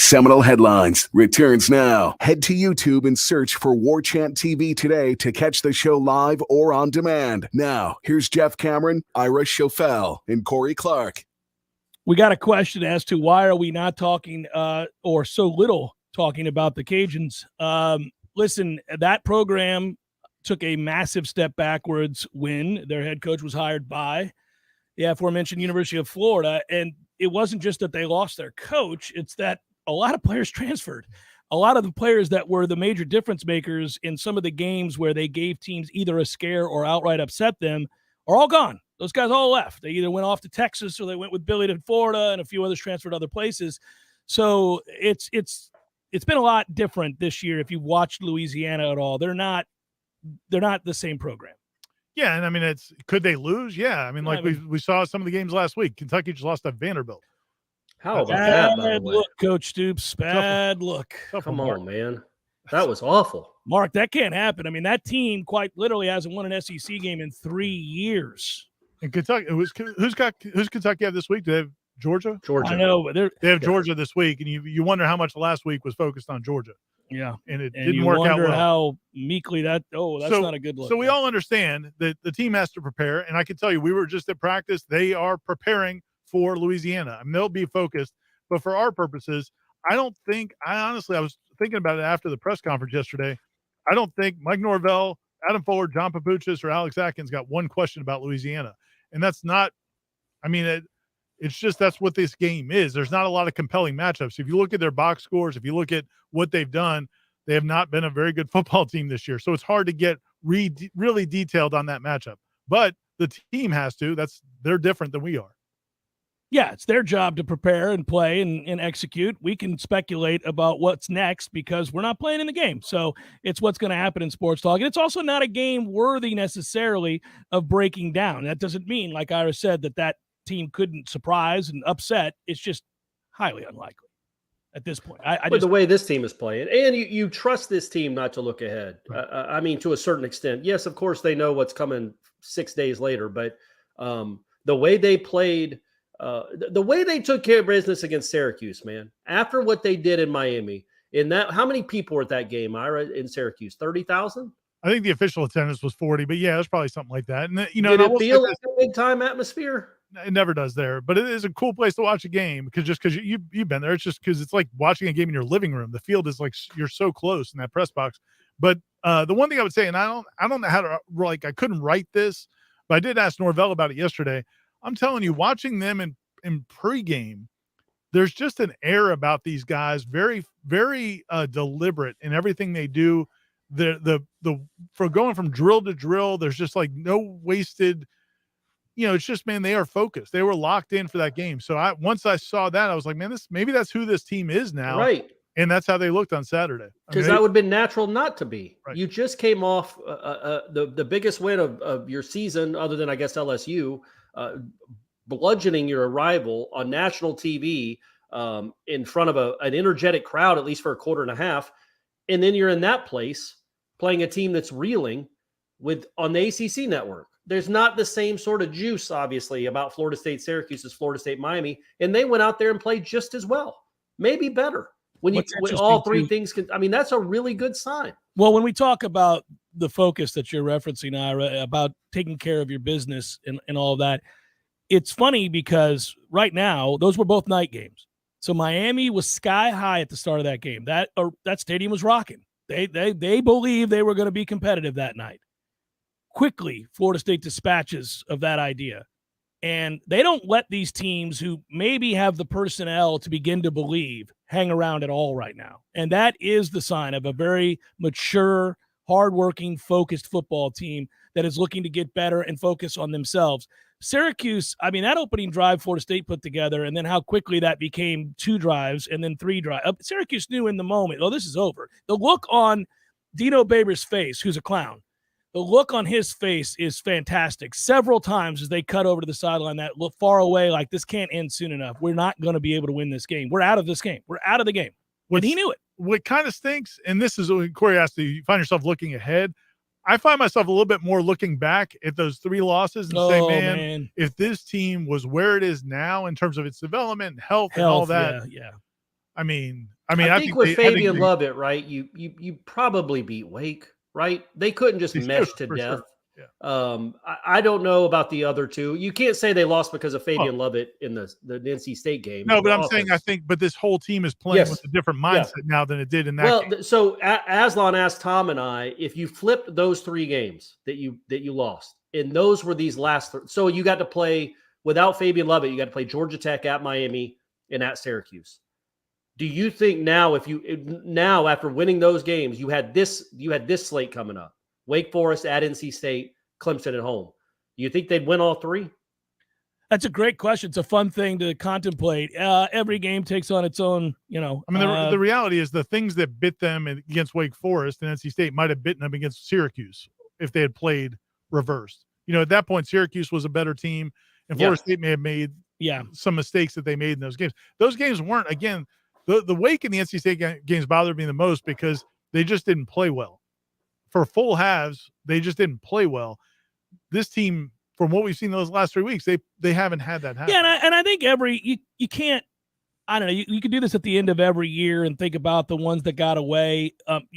Seminole Headlines returns now. Head to YouTube and search for Warchant TV today to catch the show live or on demand. Now, here's Jeff Cameron, Ira Schofel, and Corey Clark. We got a question as to why are we not talking or so little talking about the Cajuns. Listen, that program took a massive step backwards when their head coach was hired by the aforementioned University of Florida. And it wasn't just that they lost their coach, it's that a lot of players transferred. A lot of the players that were the major difference makers in some of the games where they gave teams either a scare or outright upset them are all gone. Those guys all left. They either went off to Texas or they went with Billy to Florida, and a few others transferred to other places. So it's been a lot different this year. If you've watched Louisiana at all, they're not the same program. Yeah, and I mean, could they lose? Yeah, I mean, we saw some of the games last week. Kentucky just lost to Vanderbilt. How about that, by the Bad way? look, Coach Stoops. Bad look. Come on, man. That was awful. Mark, that can't happen. I mean, that team quite literally hasn't won an SEC game in 3 years. And Kentucky, who's Kentucky have this week? Do they have Georgia? Georgia. I know, but they have Georgia this week, and you wonder how much last week was focused on Georgia. Yeah, and it and didn't you work out wonder well. how meekly that's not a good look. So we all understand that the team has to prepare, and I can tell you, we were just at practice. They are preparing for Louisiana. I mean, they'll be focused, but for our purposes, I honestly, I was thinking about it after the press conference yesterday. I don't think Mike Norvell, Adam Fuller, John Papuchis, or Alex Atkins got one question about Louisiana. And that's not, I mean, it's just that's what this game is. There's not a lot of compelling matchups. If you look at their box scores, if you look at what they've done, they have not been a very good football team this year. So it's hard to get really detailed on that matchup. But the team has to. They're different than we are. Yeah, it's their job to prepare and play and execute. We can speculate about what's next because we're not playing in the game. So it's what's going to happen in sports talk. And it's also not a game worthy necessarily of breaking down. That doesn't mean, like Ira said, that team couldn't surprise and upset. It's just highly unlikely at this point. But the way this team is playing, and you trust this team not to look ahead. Right. I mean, to a certain extent. Yes, of course, they know what's coming 6 days later. But the way they played – the way they took care of business against Syracuse, man, after what they did in Miami, how many people were at that game, Ira, in Syracuse? 30,000? I think the official attendance was 40, but yeah, it was probably something like that. And did it feel like a big time atmosphere? It never does there, but it is a cool place to watch a game because you've been there. It's just because it's like watching a game in your living room. The field is like you're so close in that press box. But the one thing I would say, and I don't know how to I couldn't write this, but I did ask Norvell about it yesterday. I'm telling you, watching them in pregame, there's just an air about these guys, very, very deliberate in everything they do. For going from drill to drill, there's just like no wasted. It's just, man, they are focused. They were locked in for that game. So once I saw that, I was like, man, maybe that's who this team is now, right? And that's how they looked on Saturday. Because that would have been natural not to be. Right. You just came off the biggest win of your season, other than I guess LSU. Bludgeoning your rival on national TV in front of an energetic crowd, at least for a quarter and a half. And then you're in that place playing a team that's reeling on the ACC network. There's not the same sort of juice, obviously, about Florida State Syracuse as Florida State Miami. And they went out there and played just as well, maybe better. When all three things can, I mean, that's a really good sign. Well, when we talk about the focus that you're referencing, Ira, about taking care of your business and all that, it's funny because right now, those were both night games. So Miami was sky high at the start of that game. That stadium was rocking. They believed they were going to be competitive that night. Quickly, Florida State dispatches of that idea. And they don't let these teams who maybe have the personnel to begin to believe hang around at all right now. And that is the sign of a very mature, hardworking, focused football team that is looking to get better and focus on themselves. Syracuse, I mean, that opening drive Florida State put together and then how quickly that became 2 drives and then 3 drives. Syracuse knew in the moment, this is over. The look on Dino Babers' face, who's a clown, the look on his face is fantastic. Several times as they cut over to the sideline, that look far away, like this can't end soon enough. We're not going to be able to win this game. We're out of this game. We're out of the game. And he knew it. What kind of stinks, and this is what Corey asked you find yourself looking ahead. I find myself a little bit more looking back at those 3 losses and say, man, if this team was where it is now in terms of its development and health and all that, I mean, I think with Fabian Lovett, right? You probably beat Wake, right? They couldn't just mesh to death. Sure. Yeah. I don't know about the other two. You can't say they lost because of Fabian Lovett in the NC State game. No, but I'm saying but this whole team is playing with a different mindset now than it did in that game. So Aslan asked Tom and I, if you flipped those 3 games that you lost, and those were these last 3. So you got to play without Fabian Lovett, you got to play Georgia Tech, at Miami, and at Syracuse. Do you think now, after winning those games, you had this slate coming up? Wake Forest at NC State, Clemson at home. Do you think they'd win all 3? That's a great question. It's a fun thing to contemplate. Every game takes on its own, I mean, the reality is the things that bit them against Wake Forest and NC State might have bitten them against Syracuse if they had played reversed. At that point, Syracuse was a better team, and Florida State may have made some mistakes that they made in those games. Those games weren't, again, the Wake and the NC State games bothered me the most because they just didn't play well. For full halves, they just didn't play well. This team, from what we've seen those last 3 weeks, they haven't had that happen. Yeah, and I think you can't. I don't know. You can do this at the end of every year and think about the ones that got away.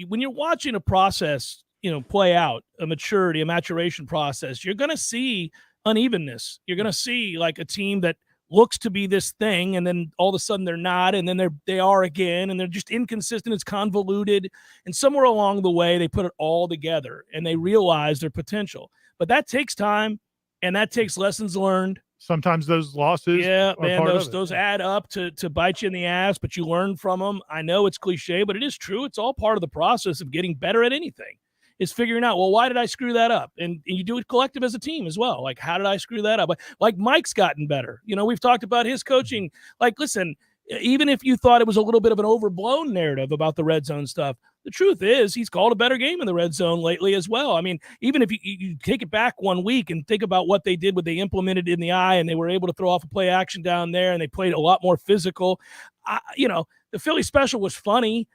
When you're watching a process, play out, a maturation process, you're going to see unevenness. You're going to see like a team that looks to be this thing, and then all of a sudden they're not, and then they are again, and they're just inconsistent. It's convoluted, and somewhere along the way they put it all together and they realize their potential. But that takes time, and that takes lessons learned. Sometimes those losses, those add up to bite you in the ass, but you learn from them. I know it's cliche, but it is true. It's all part of the process of getting better at anything. Is figuring out, well, why did I screw that up? And you do it collective as a team as well. Like, how did I screw that up? Like Mike's gotten better. We've talked about his coaching. Like, listen, even if you thought it was a little bit of an overblown narrative about the red zone stuff, the truth is he's called a better game in the red zone lately as well. I mean, even if you take it back 1 week and think about what they did, what they implemented in the eye, and they were able to throw off a play action down there, and they played a lot more physical. The Philly special was funny.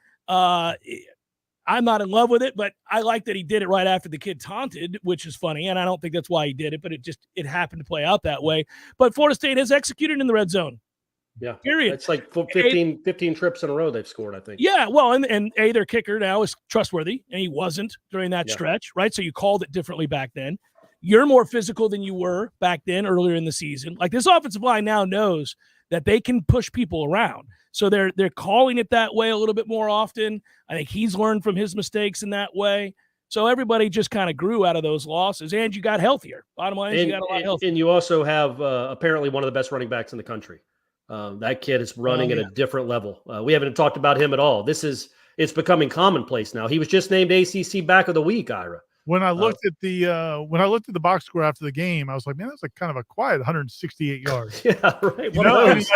I'm not in love with it, but I like that he did it right after the kid taunted, which is funny, and I don't think that's why he did it, but it happened to play out that way. But Florida State has executed in the red zone. Yeah. Period. It's like 15 trips in a row they've scored, I think. Yeah, well, and their kicker now is trustworthy, and he wasn't during that stretch, right? So you called it differently back then. You're more physical than you were back then earlier in the season. Like, this offensive line now knows that they can push people around. So they're calling it that way a little bit more often. I think he's learned from his mistakes in that way. So everybody just kind of grew out of those losses, and you got healthier. Bottom line is you got a lot healthier. And you also have apparently one of the best running backs in the country. That kid is running at a different level. We haven't talked about him at all. It's becoming commonplace now. He was just named ACC Back of the Week, Ira. When I looked at the box score after the game, I was like, man, that's like kind of a quiet 168 yards. Yeah, right.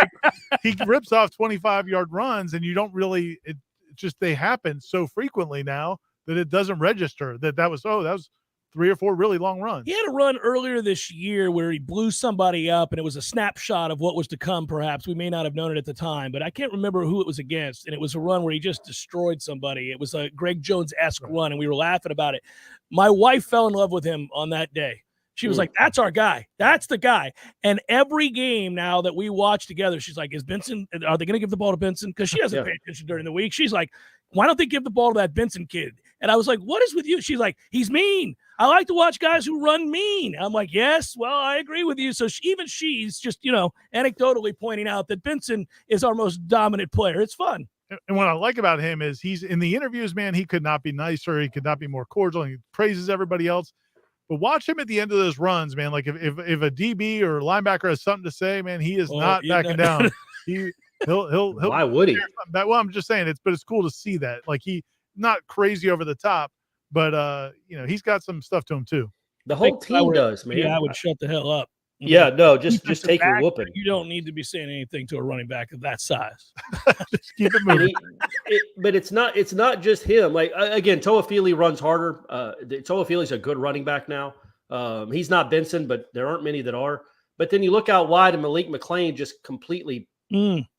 He rips off 25-yard runs, and you don't really. It just they happen so frequently now that it doesn't register that was 3 or 4 really long runs. He had a run earlier this year where he blew somebody up, and it was a snapshot of what was to come, perhaps. We may not have known it at the time, but I can't remember who it was against, and it was a run where he just destroyed somebody. It was a Greg Jones-esque run, and we were laughing about it. My wife fell in love with him on that day. She was like, that's our guy. That's the guy. And every game now that we watch together, she's like, are they going to give the ball to Benson? Because she doesn't pay attention during the week. She's like, why don't they give the ball to that Benson kid? And I was like, what is with you? She's like, he's mean. I like to watch guys who run mean. I'm like, yes, well, I agree with you. So she's just, anecdotally pointing out that Benson is our most dominant player. It's fun. And what I like about him is he's in the interviews, man, he could not be nicer. He could not be more cordial. He praises everybody else. But watch him at the end of those runs, man. Like if a DB or a linebacker has something to say, man, he is not backing down. He'll Why would he? Well, I'm just saying it's cool to see that. Like he not crazy over the top, but he's got some stuff to him too. The whole team does, man. Yeah, I would shut the hell up. Yeah, no, just take your whooping. You don't need to be saying anything to a running back of that size. Just keep it moving. But it's not just him. Like again, Toafili runs harder. Toafili's a good running back now. He's not Benson, but there aren't many that are. But then you look out wide, and Malik McClain just completely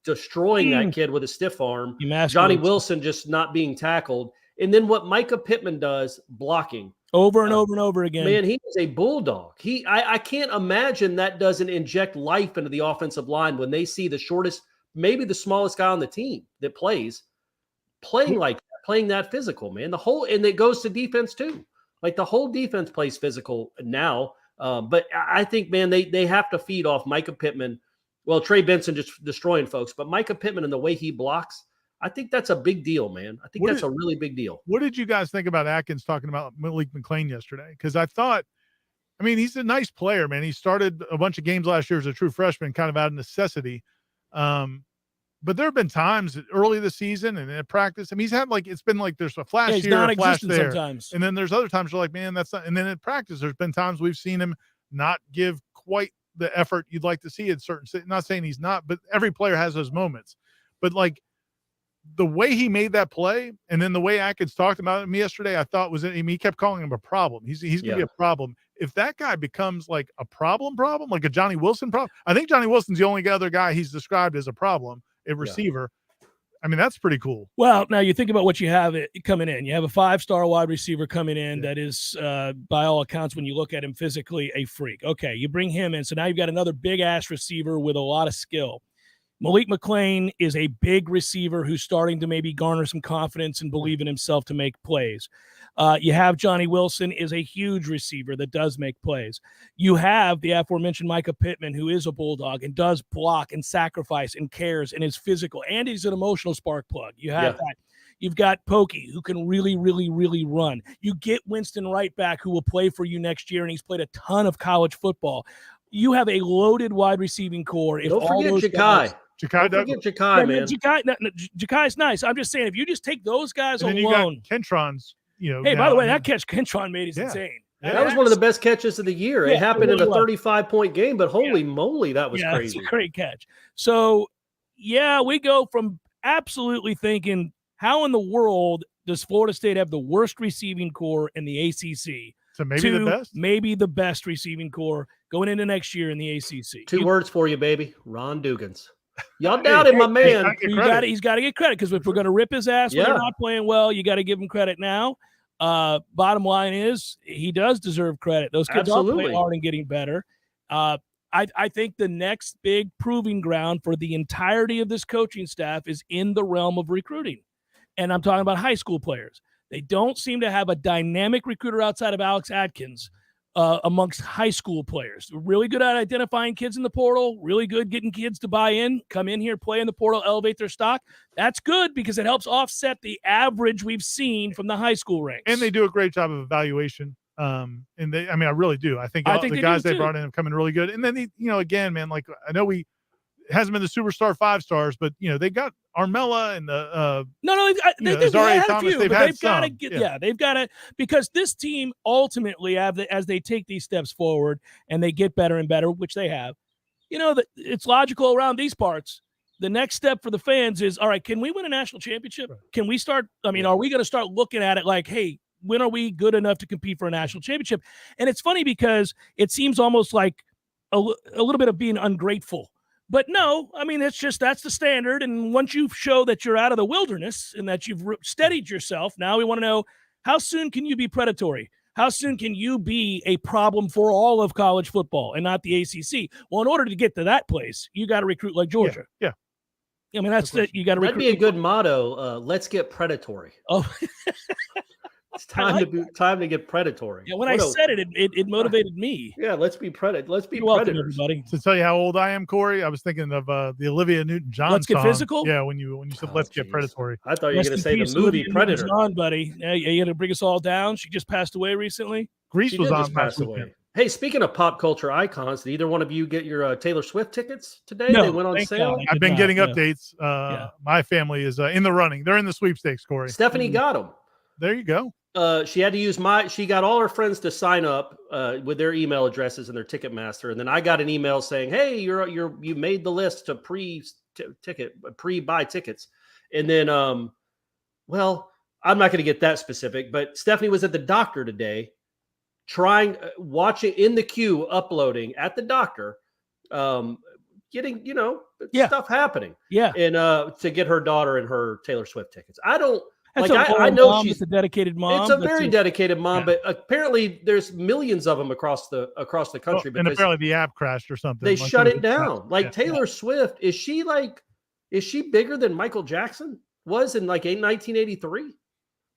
destroying that kid with a stiff arm. Johnny Wilson just not being tackled. And then what Micah Pittman does, blocking. Over and over and over again. Man, he is a bulldog. I can't imagine that doesn't inject life into the offensive line when they see the shortest maybe the smallest guy on the team that playing like that, playing that physical, man. And it goes to defense too. Like the whole defense plays physical now. But I think, man, they have to feed off Micah Pittman. Well, Trey Benson just destroying folks, but Micah Pittman and the way he blocks, I think that's a big deal, man. I think that's a really big deal. What did you guys think about Atkins talking about Malik McClain yesterday? Because I thought, I mean, he's a nice player, man. He started a bunch of games last year as a true freshman, kind of out of necessity. But there have been times early this season and in practice. I mean, he's had it's been like there's a flash here, a flash there. Sometimes. And then there's other times you're like, man, that's not. And then in practice, there's been times we've seen him not give quite the effort you'd like to see in certain. Not saying he's not, but every player has those moments. But the way he made that play, and then the way Atkins talked about him yesterday, I thought he kept calling him a problem. He's going to be a problem. If that guy becomes like a problem, like a Johnny Wilson problem, I think Johnny Wilson's the only other guy he's described as a problem, a receiver. I mean, that's pretty cool. Well, now you think about what you have coming in. You have a 5-star wide receiver coming in that is, by all accounts, when you look at him physically, a freak. Okay, you bring him in. So now you've got another big-ass receiver with a lot of skill. Malik McClain is a big receiver who's starting to maybe garner some confidence and believe in himself to make plays. You have Johnny Wilson is a huge receiver that does make plays. You have the aforementioned Micah Pittman, who is a bulldog and does block and sacrifice and cares and is physical, and he's an emotional spark plug. You have that. You've got Pokey, who can really, really, really run. You get Winston Wright back, who will play for you next year, and he's played a ton of college football. You have a loaded wide receiving core. Don't forget Ja'Kai. Ja'Kai, man. Ja'Kai's nice. I'm just saying, if you just take those guys and then alone. You got Kentron's, Hey, by the way, that catch Kentron made is insane. That was one of the best catches of the year. It happened in a 35-point game, but holy moly, that was crazy. That's a great catch. So, we go from absolutely thinking, how in the world does Florida State have the worst receiving core in the ACC? So maybe the best receiving core going into next year in the ACC. Two words for you, baby. Ron Dugans. Y'all doubted my man. He's got to get credit, because if we're going to rip his ass when they're not playing well, you got to give him credit now. Bottom line is he does deserve credit. Those kids are playing hard and getting better. I think the next big proving ground for the entirety of this coaching staff is in the realm of recruiting. And I'm talking about high school players. They don't seem to have a dynamic recruiter outside of Alex Atkins amongst high school players. Really good at identifying kids in the portal, really good getting kids to buy in, come in here, play in the portal, elevate their stock. That's good because it helps offset the average we've seen from the high school ranks. And they do a great job of evaluation. I really do. I think the guys they brought in have come in really good. And then, again, man, I know it hasn't been the superstar 5 stars, but they got Armella and they've had a few, but they've got to get, they've got to, because this team ultimately, as they take these steps forward and they get better and better, which they have, that it's logical around these parts. The next step for the fans is, all right, can we win a national championship? Can we start? Are we going to start looking at it like, hey, when are we good enough to compete for a national championship? And it's funny because it seems almost like a little bit of being ungrateful. But no, that's the standard. And once you show that you're out of the wilderness and that you've steadied yourself, now we want to know, how soon can you be predatory? How soon can you be a problem for all of college football and not the ACC? Well, in order to get to that place, you got to recruit like Georgia. Yeah. That's it. You got to recruit. That'd be a good motto. Let's get predatory. Oh, it's time to get predatory. Yeah, when I said it motivated me. Yeah, let's be predators. Let's be welcome, predators. everybody. To tell you how old I am, Corey, I was thinking of the Olivia Newton-John Let's Get song. Physical? Yeah, when you said let's get predatory. I thought you were going to say the movie Predator. On, buddy. Yeah, you got to bring us all down. She just passed away recently. Grease was on last week. Hey, speaking of pop culture icons, did either one of you get your Taylor Swift tickets today? No, they went on sale. I've been getting updates. My family is in the running. They're in the sweepstakes, Corey. Stephanie got them. There you go. She had to use she got all her friends to sign up with their email addresses and their Ticketmaster. And then I got an email saying, hey, you made the list to pre-buy tickets. And then, I'm not going to get that specific, but Stephanie was at the doctor today watching in the queue, uploading at the doctor, getting, stuff happening. Yeah. And to get her daughter and her Taylor Swift tickets. I know mom, she's a dedicated mom. It's a very dedicated mom, but apparently there's millions of them across the country. And apparently the app crashed or something. They shut it down. Taylor Swift, is Is she bigger than Michael Jackson was in like 1983?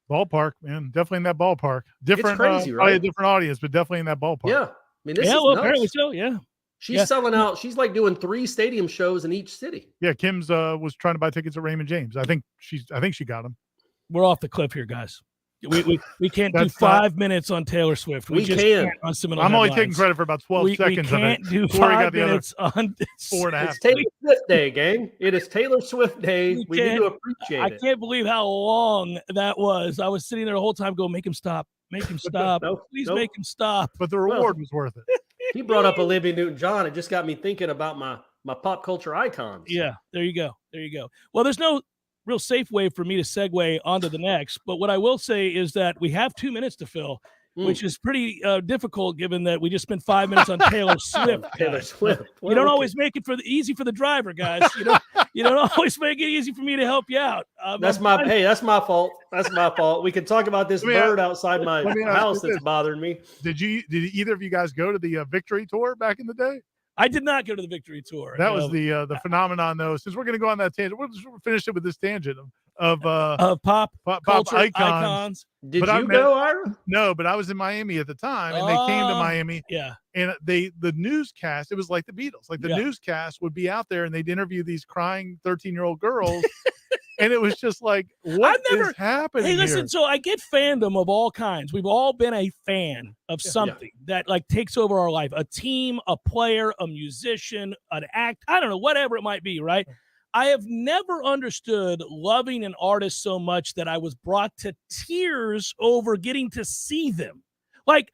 Ballpark, man. Definitely in that ballpark. Different, it's crazy, probably a right? different audience, but definitely in that ballpark. Yeah. I mean, this is nuts. Apparently so, yeah. She's selling out. She's like doing 3 stadium shows in each city. Yeah, Kim's was trying to buy tickets at Raymond James. I think she got them. We're off the cliff here, guys. We can't do 5 minutes on Taylor Swift. We just can't on Seminole I'm only Headlines. taking credit for about 12 seconds we can't of it. do before 5 got the minutes other on 4.5. It's Taylor Swift Day, gang. It is Taylor Swift Day. We need to appreciate it. I can't believe how long that was. I was sitting there the whole time going, make him stop. Make him stop. Please make him stop. But the reward was worth it. He brought up Olivia Newton-John. It just got me thinking about my pop culture icons. Yeah, there you go. There you go. Well, there's no real safe way for me to segue onto the next. But what I will say is that we have 2 minutes to fill, which is pretty difficult given that we just spent 5 minutes on Taylor Swift. Taylor Swift. You don't always make it easy for the driver, guys. You don't always make it easy for me to help you out. That's my fault. That's my fault. We can talk about this bird outside my house that's bothering me. Did either of you guys go to the Victory Tour back in the day? I did not go to the Victory Tour. That was the phenomenon, though. Since we're going to go on that tangent, we'll finish it with this tangent of pop culture icons. Did you go, Ira? No, but I was in Miami at the time, and they came to Miami. Yeah, and the newscast, it was like the Beatles. Like the newscast would be out there, and they'd interview these crying 13-year-old girls. And it was just like, what is happening? Hey, listen, here? so I get fandom of all kinds. We've all been a fan of something that like takes over our life. A team, a player, a musician, an act, I don't know, whatever it might be, right? I have never understood loving an artist so much that I was brought to tears over getting to see them. Like,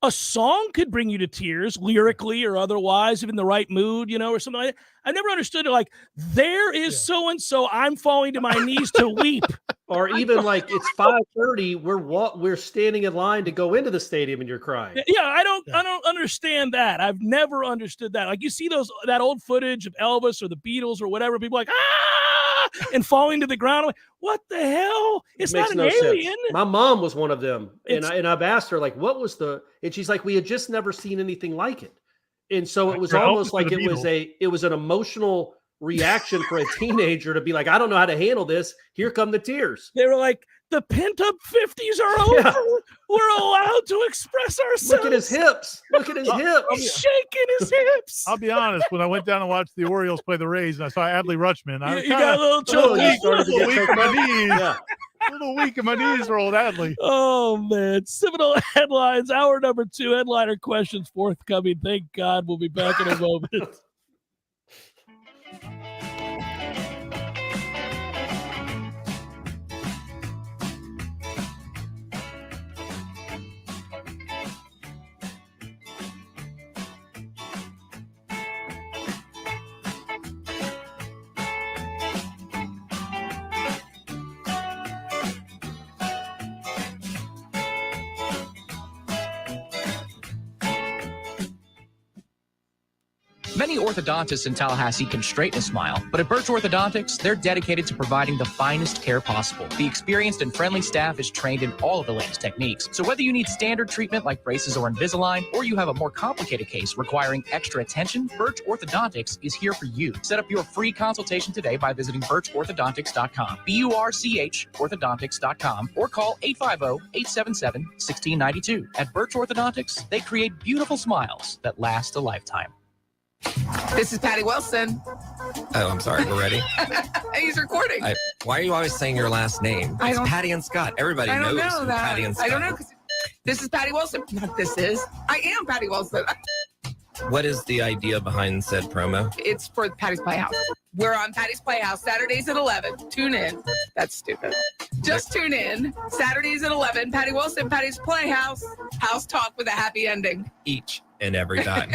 a song could bring you to tears, lyrically or otherwise, if in the right mood, or something like that. I never understood it. Like, there is so-and-so, I'm falling to my knees to weep. Or even like it's 5:30, we're standing in line to go into the stadium and you're crying. Yeah, I don't understand that. I've never understood that. Like, you see that old footage of Elvis or the Beatles or whatever, people like, and falling to the ground. Like, what the hell? It's not an alien. Sense. My mom was one of them. And I've asked her, like, what was and she's like, we had just never seen anything like it. And so it was almost like it was an emotional reaction for a teenager to be like, I don't know how to handle this. Here come the tears. They were like, the pent-up 50s are over. Yeah. We're allowed to express ourselves. Look at his hips. He's shaking his hips. I'll be honest. When I went down and watched the Orioles play the Rays, and I saw Adley Rutschman, I you got a little choke. Weak in my knees. Yeah. A little weak in my knees for old Adley. Oh, man. Seminole Headlines, hour number 2. Headliner questions forthcoming. Thank God. We'll be back in a moment. Many orthodontists in Tallahassee can straighten a smile, but at Birch Orthodontics, they're dedicated to providing the finest care possible. The experienced and friendly staff is trained in all of the latest techniques. So whether you need standard treatment like braces or Invisalign, or you have a more complicated case requiring extra attention, Birch Orthodontics is here for you. Set up your free consultation today by visiting birchorthodontics.com, BURCH orthodontics.com, or call 850-877-1692. At Birch Orthodontics, they create beautiful smiles that last a lifetime. This is Patty Wilson. Oh, I'm sorry. We're ready. He's recording. Why are you always saying your last name? It's Patty and Scott. Everybody knows Patty and Scott. I don't know. This is Patty Wilson. I am Patty Wilson. What is the idea behind said promo? It's for Patty's Playhouse. We're on Patty's Playhouse Saturdays at 11. Tune in. That's stupid. Just tune in. Saturdays at 11. Patty Wilson, Patty's Playhouse. House talk with a happy ending. Each and every time.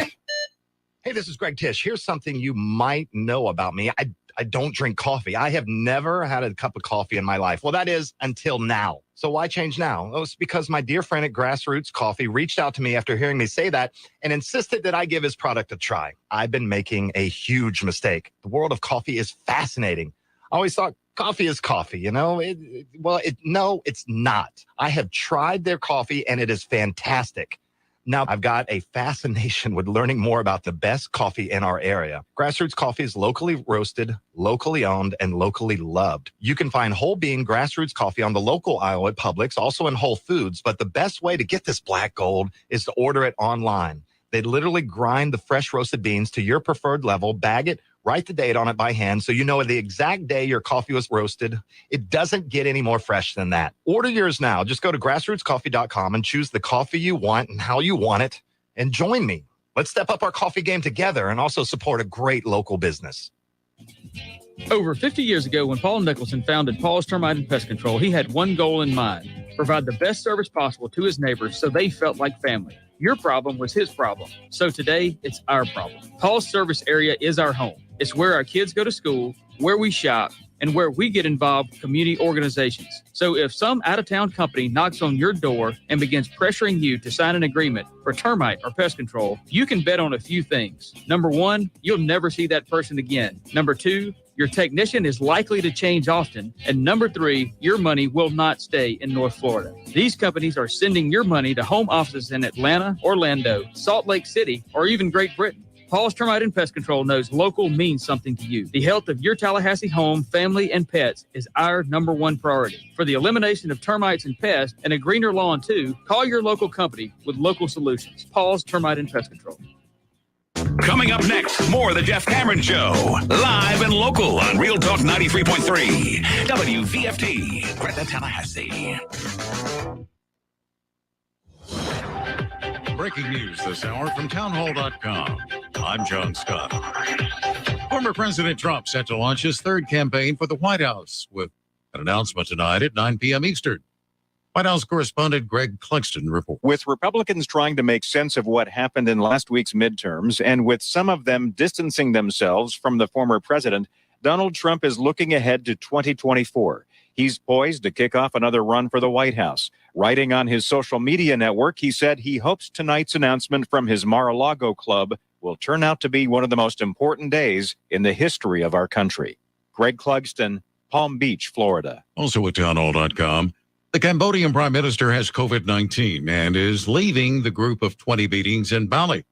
Hey, this is Greg Tish. Here's something you might know about me. I don't drink coffee. I have never had a cup of coffee in my life. Well, that is until now. So why change now? Well, it's because my dear friend at Grassroots Coffee reached out to me after hearing me say that and insisted that I give his product a try. I've been making a huge mistake. The world of coffee is fascinating. I always thought coffee is coffee, No, it's not. I have tried their coffee and it is fantastic. Now, I've got a fascination with learning more about the best coffee in our area. Grassroots Coffee is locally roasted, locally owned, and locally loved. You can find whole bean Grassroots Coffee on the local aisle at Publix, also in Whole Foods, but the best way to get this black gold is to order it online. They literally grind the fresh roasted beans to your preferred level, bag it, write the date on it by hand so you know the exact day your coffee was roasted. It doesn't get any more fresh than that. Order yours now. Just go to grassrootscoffee.com and choose the coffee you want and how you want it. And join me. Let's step up our coffee game together and also support a great local business. Over 50 years ago, when Paul Nicholson founded Paul's Termite and Pest Control, he had one goal in mind: provide the best service possible to his neighbors so they felt like family. Your problem was his problem. So today, it's our problem. Paul's service area is our home. It's where our kids go to school, where we shop, and where we get involved with community organizations. So if some out-of-town company knocks on your door and begins pressuring you to sign an agreement for termite or pest control, you can bet on a few things. Number one, you'll never see that person again. Number two, your technician is likely to change often. And number three, your money will not stay in North Florida. These companies are sending your money to home offices in Atlanta, Orlando, Salt Lake City, or even Great Britain. Paul's Termite and Pest Control knows local means something to you. The health of your Tallahassee home, family, and pets is our number one priority. For the elimination of termites and pests and a greener lawn too, call your local company with local solutions. Paul's Termite and Pest Control. Coming up next, more of the Jeff Cameron Show. Live and local on Real Talk 93.3. WVFT, Greta, Tallahassee. Breaking news this hour from townhall.com. I'm John Scott. Former President Trump set to launch his third campaign for the White House with an announcement tonight at 9 p.m. Eastern. White House correspondent Greg Clugston reports. With Republicans trying to make sense of what happened in last week's midterms, and with some of them distancing themselves from the former president, Donald Trump is looking ahead to 2024. He's poised to kick off another run for the White House. Writing on his social media network, he said he hopes tonight's announcement from his Mar-a-Lago club will turn out to be one of the most important days in the history of our country. Greg Clugston, Palm Beach, Florida. Also at townhall.com, the Cambodian prime minister has COVID-19 and is leaving the group of 20 meetings in Bali.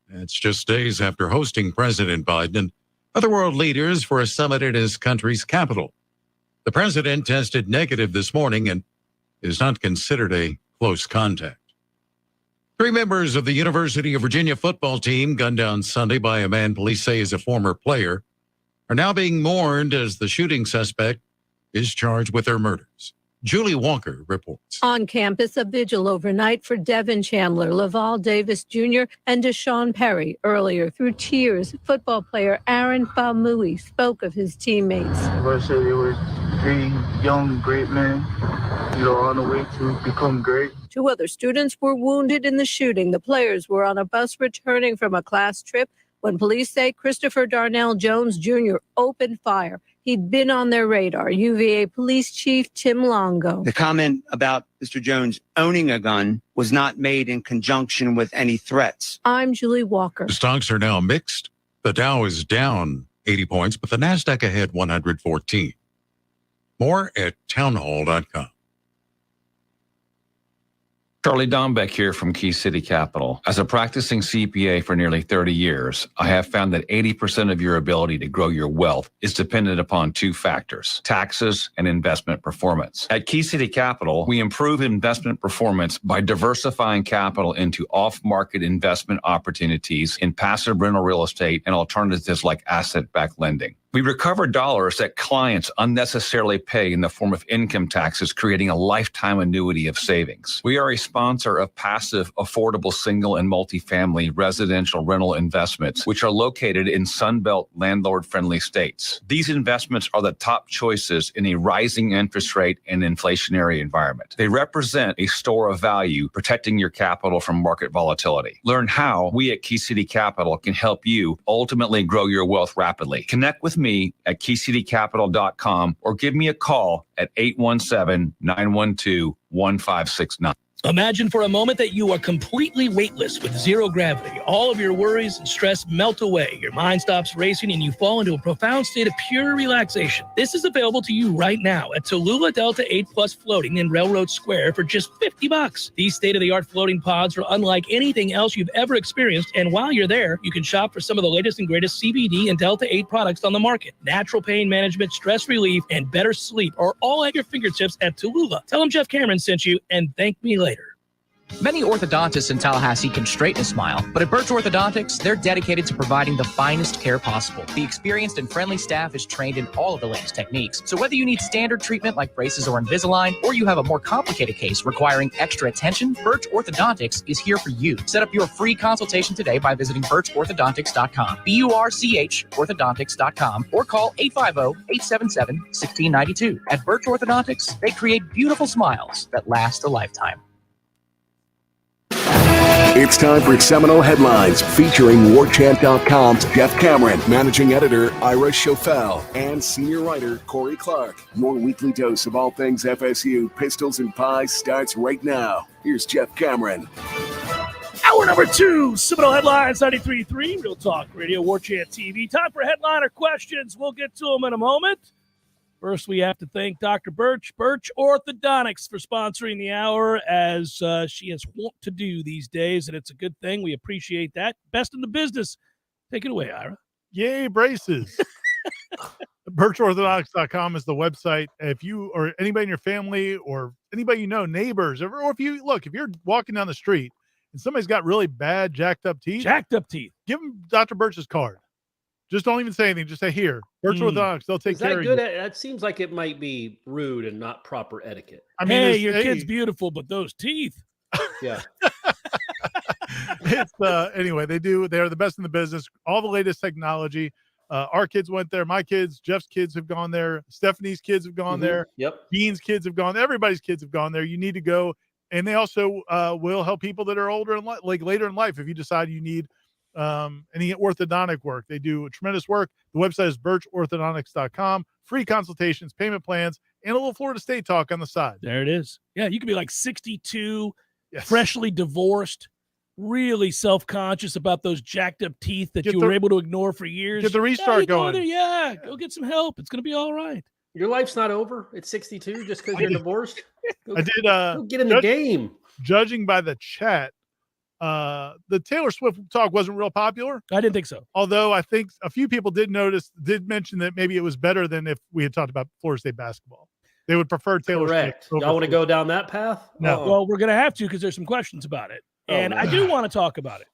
It's just days after hosting President Biden and other world leaders for a summit in his country's capital. The president tested negative this morning and is not considered a close contact. 3 members of the University of Virginia football team, gunned down Sunday by a man police say is a former player, are now being mourned as the shooting suspect is charged with their murders. Julie Walker reports. On campus, a vigil overnight for Devin Chandler, Laval Davis Jr., and Deshaun Perry. Earlier, through tears, football player Aaron Falmouy spoke of his teammates. I said they were 3 young, great men, on the way to become great. 2 other students were wounded in the shooting. The players were on a bus returning from a class trip when police say Christopher Darnell Jones Jr. opened fire. He'd been on their radar. UVA Police Chief Tim Longo. The comment about Mr. Jones owning a gun was not made in conjunction with any threats. I'm Julie Walker. The stocks are now mixed. The Dow is down 80 points, but the NASDAQ ahead 114. More at townhall.com. Charlie Dombeck here from Key City Capital. As a practicing CPA for nearly 30 years, I have found that 80% of your ability to grow your wealth is dependent upon 2 factors: taxes and investment performance. At Key City Capital, we improve investment performance by diversifying capital into off-market investment opportunities in passive rental real estate and alternatives like asset-backed lending. We recover dollars that clients unnecessarily pay in the form of income taxes, creating a lifetime annuity of savings. We are a sponsor of passive, affordable single and multifamily residential rental investments, which are located in Sunbelt landlord-friendly states. These investments are the top choices in a rising interest rate and inflationary environment. They represent a store of value, protecting your capital from market volatility. Learn how we at Key City Capital can help you ultimately grow your wealth rapidly. Connect with me at keycitycapital.com or give me a call at 817-912-1569. Imagine for a moment that you are completely weightless with zero gravity. All of your worries and stress melt away. Your mind stops racing and you fall into a profound state of pure relaxation. This is available to you right now at Tallulah Delta 8 Plus Floating in Railroad Square for just $50. These state-of-the-art floating pods are unlike anything else you've ever experienced, and while you're there, you can shop for some of the latest and greatest CBD and Delta 8 products on the market. Natural pain management, stress relief, and better sleep are all at your fingertips at Tallulah. Tell them Jeff Cameron sent you, and thank me later. Many orthodontists in Tallahassee can straighten a smile, but at Birch Orthodontics, they're dedicated to providing the finest care possible. The experienced and friendly staff is trained in all of the latest techniques. So whether you need standard treatment like braces or Invisalign, or you have a more complicated case requiring extra attention, Birch Orthodontics is here for you. Set up your free consultation today by visiting birchorthodontics.com, BURCH orthodontics.com, or call 850-877-1692. At Birch Orthodontics, they create beautiful smiles that last a lifetime. It's time for Seminole Headlines featuring Warchant.com's Jeff Cameron, managing editor Ira Schofel, and senior writer Corey Clark. Your weekly dose of all things FSU, pistols, and pies starts right now. Here's Jeff Cameron. Hour number 2, Seminole Headlines 93.3, Real Talk Radio, Warchant TV. Time for headliner questions. We'll get to them in a moment. First, we have to thank Dr. Birch Orthodontics, for sponsoring the hour, as she is wont to do these days, and it's a good thing. We appreciate that. Best in the business. Take it away, Ira. Yay, braces. BirchOrthodontics.com is the website. If you or anybody in your family or anybody you know, neighbors, or if you're walking down the street and somebody's got really bad jacked up teeth, give them Dr. Birch's card. Just don't even say anything. Just say, here, Birch Orthodontics. They'll take care of you. That seems like it might be rude and not proper etiquette. I mean, your kid's beautiful, but those teeth. Yeah. Anyway, they're the best in the business. All the latest technology. Our kids went there. My kids, Jeff's kids have gone there. Stephanie's kids have gone there. Yep. Dean's kids have gone. Everybody's kids have gone there. You need to go. And they also will help people that are older and later in life. If you decide you need any orthodontic work, they do tremendous work. The website is birchorthodontics.com. Free consultations, payment plans, and a little Florida State talk on the side. There it is. Yeah, you could be like 62, freshly divorced, really self-conscious about those jacked up teeth that you were able to ignore for years. Get the restart going. Go get some help. It's going to be all right. Your life's not over at 62 just because you're divorced. Go get in the game. Judging by the chat, the Taylor Swift talk wasn't real popular. I didn't think so. Although I think a few people did mention that maybe it was better than if we had talked about Florida State basketball. They would prefer Taylor Swift. Y'all want to go down that path? No. Well, we're going to have to, because there's some questions about it. And I do want to talk about it.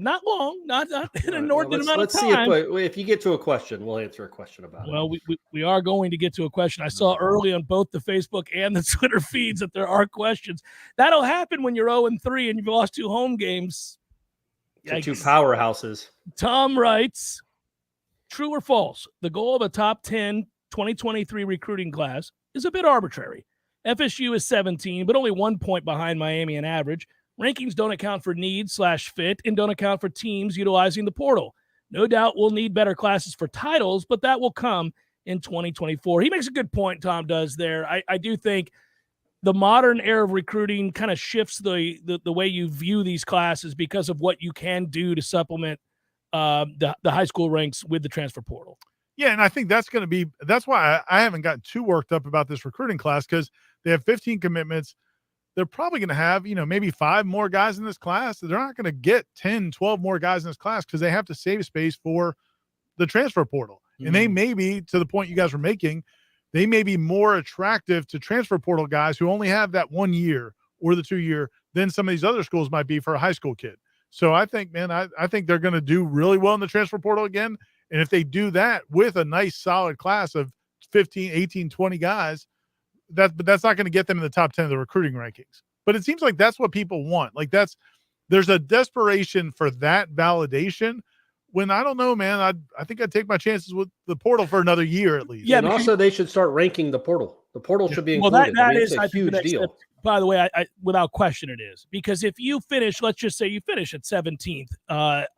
Not long, not in an inordinate amount of time. Let's see if you get to a question, we'll answer a question about it. Well, we are going to get to a question. I saw early on both the Facebook and the Twitter feeds that there are questions. That'll happen when you're 0-3 and you've lost 2 home games. To 2 powerhouses. Tom writes, true or false, the goal of a top 10 2023 recruiting class is a bit arbitrary. FSU is 17, but only 1 point behind Miami in average. Rankings don't account for need/fit and don't account for teams utilizing the portal. No doubt we'll need better classes for titles, but that will come in 2024. He makes a good point, Tom does there. I do think the modern era of recruiting kind of shifts the way you view these classes because of what you can do to supplement the high school ranks with the transfer portal. Yeah, and I think that's why I haven't gotten too worked up about this recruiting class, because they have 15 commitments. They're probably going to have, maybe 5 more guys in this class. They're not going to get 10, 12 more guys in this class because they have to save space for the transfer portal. And they may be, to the point you guys were making, they may be more attractive to transfer portal guys who only have that 1 year or the 2 year than some of these other schools might be for a high school kid. So I think, man, I think they're going to do really well in the transfer portal again. And if they do that with a nice solid class of 15, 18, 20 guys, but that's not going to get them in the top 10 of the recruiting rankings. But it seems like that's what people want. There's a desperation for that validation, when I don't know, man, I think I'd take my chances with the portal for another year at least. Yeah, and also they should start ranking the portal. The portal should be included. Well, that is a huge deal. By the way, I without question it is. Because if you finish, let's just say you finish at 17th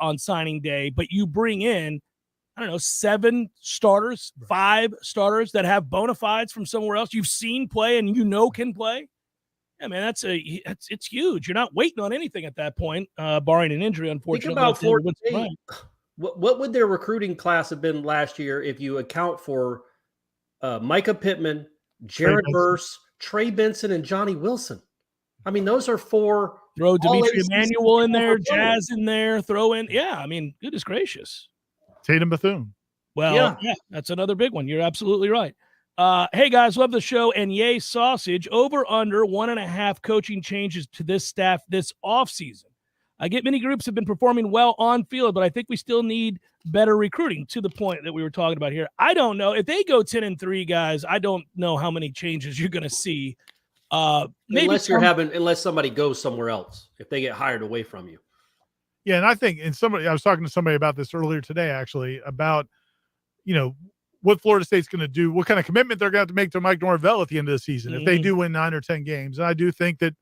on signing day, but you bring in, 7 starters, 5 starters that have bona fides from somewhere else you've seen play and can play, Yeah, man, it's huge. You're not waiting on anything at that point, barring an injury, unfortunately. Think about Florida State. What would their recruiting class have been last year if you account for Micah Pittman, Jared Verse, Trey Benson, and Johnny Wilson? I mean, those are 4. Throw Dimitri Emmanuel in there, Jazz in there, throw in. Yeah, I mean, goodness gracious. Tatum Bethune. Well, yeah, that's another big one. You're absolutely right. Hey, guys, love the show. And yay, sausage. Over under 1.5 coaching changes to this staff this offseason. I get many groups have been performing well on field, but I think we still need better recruiting, to the point that we were talking about here. I don't know. If they go 10-3, guys, I don't know how many changes you're going to see. Maybe unless somebody goes somewhere else, if they get hired away from you. Yeah, and I think I was talking to somebody about this earlier today, actually, about, what Florida State's going to do, what kind of commitment they're going to have to make to Mike Norvell at the end of the season if they do win 9 or 10 games. And I do think that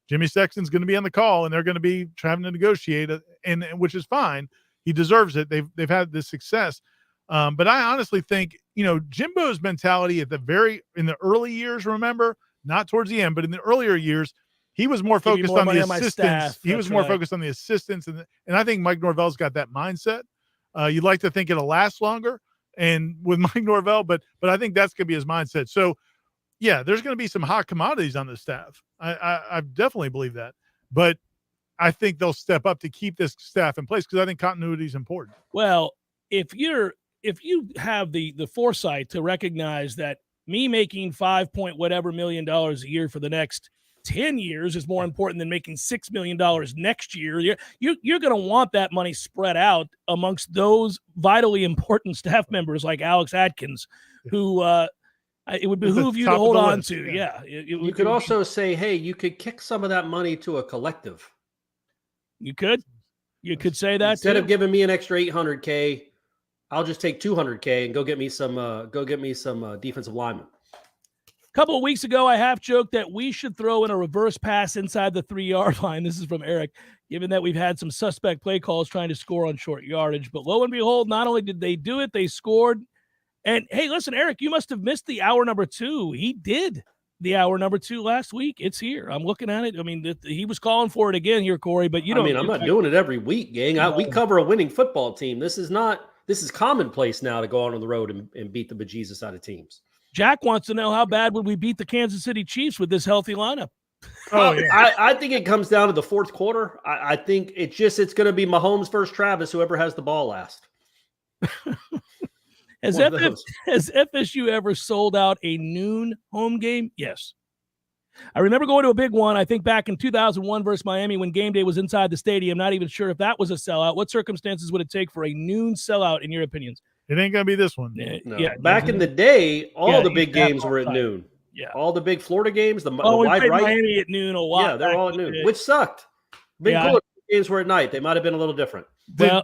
Jimmy Sexton's going to be on the call, and they're going to be having to negotiate, and which is fine. He deserves it. They've had this success. But I honestly think, Jimbo's mentality in the early years, remember, not towards the end, but in the earlier years, he was more focused on the assistants. He was more focused on the assistants. And I think Mike Norvell's got that mindset. You'd like to think it'll last longer and with Mike Norvell, but I think that's going to be his mindset. So, yeah, there's going to be some hot commodities on the staff. I definitely believe that. But I think they'll step up to keep this staff in place because I think continuity is important. Well, if you have the foresight to recognize that me making $5 million a year for the next 10 years is more important than making $6 million next year, you're going to want that money spread out amongst those vitally important staff members like Alex Atkins, who it would behoove you to hold on to. Yeah. You could also say, hey, you could kick some of that money to a collective. You could say that instead of giving me an extra $800K, I'll just take $200K and go get me some defensive linemen. A couple of weeks ago, I half joked that we should throw in a reverse pass inside the 3-yard line. This is from Eric, given that we've had some suspect play calls trying to score on short yardage. But lo and behold, not only did they do it, they scored. And hey, listen, Eric, you must have missed the hour number 2. He did the hour number 2 last week. It's here. I'm looking at it. I mean, he was calling for it again here, Corey. But I'm not doing it every week, gang. We cover a winning football team. This is commonplace now to go out on the road and beat the bejesus out of teams. Jack wants to know how bad would we beat the Kansas City Chiefs with this healthy lineup? I think it comes down to the fourth quarter. I think it's going to be Mahomes versus Travis, whoever has the ball last. Has FSU ever sold out a noon home game? Yes. I remember going to a big one, I think back in 2001 versus Miami when game day was inside the stadium. Not even sure if that was a sellout. What circumstances would it take for a noon sellout, in your opinions? It ain't going to be this one. No. Yeah, back in the day, all the big games were at noon. Yeah, all the big Florida games. The we wide played right. Miami at noon a lot. Yeah, they're all at noon, which sucked. Big games were at night. They might have been a little different.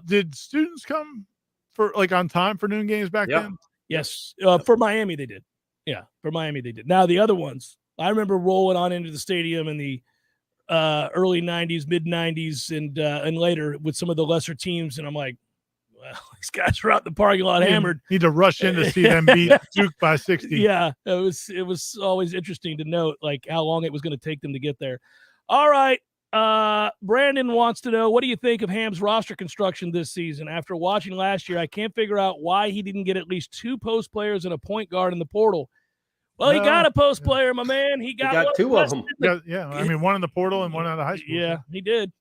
Did students come for on time for noon games back then? Yes, for Miami they did. Yeah, for Miami they did. Now the other ones, I remember rolling on into the stadium in the early 90s, mid 90s, and later with some of the lesser teams, and I'm like, well, these guys are out in the parking lot hammered. Need to rush in to see them beat Duke by 60. Yeah, it was always interesting to note how long it was going to take them to get there. All right, Brandon wants to know, what do you think of Ham's roster construction this season? After watching last year, I can't figure out why he didn't get at least 2 post players and a point guard in the portle. Well, he got a post player, my man. He got 2 of them. One in the portal and one out of high school. Yeah, he did.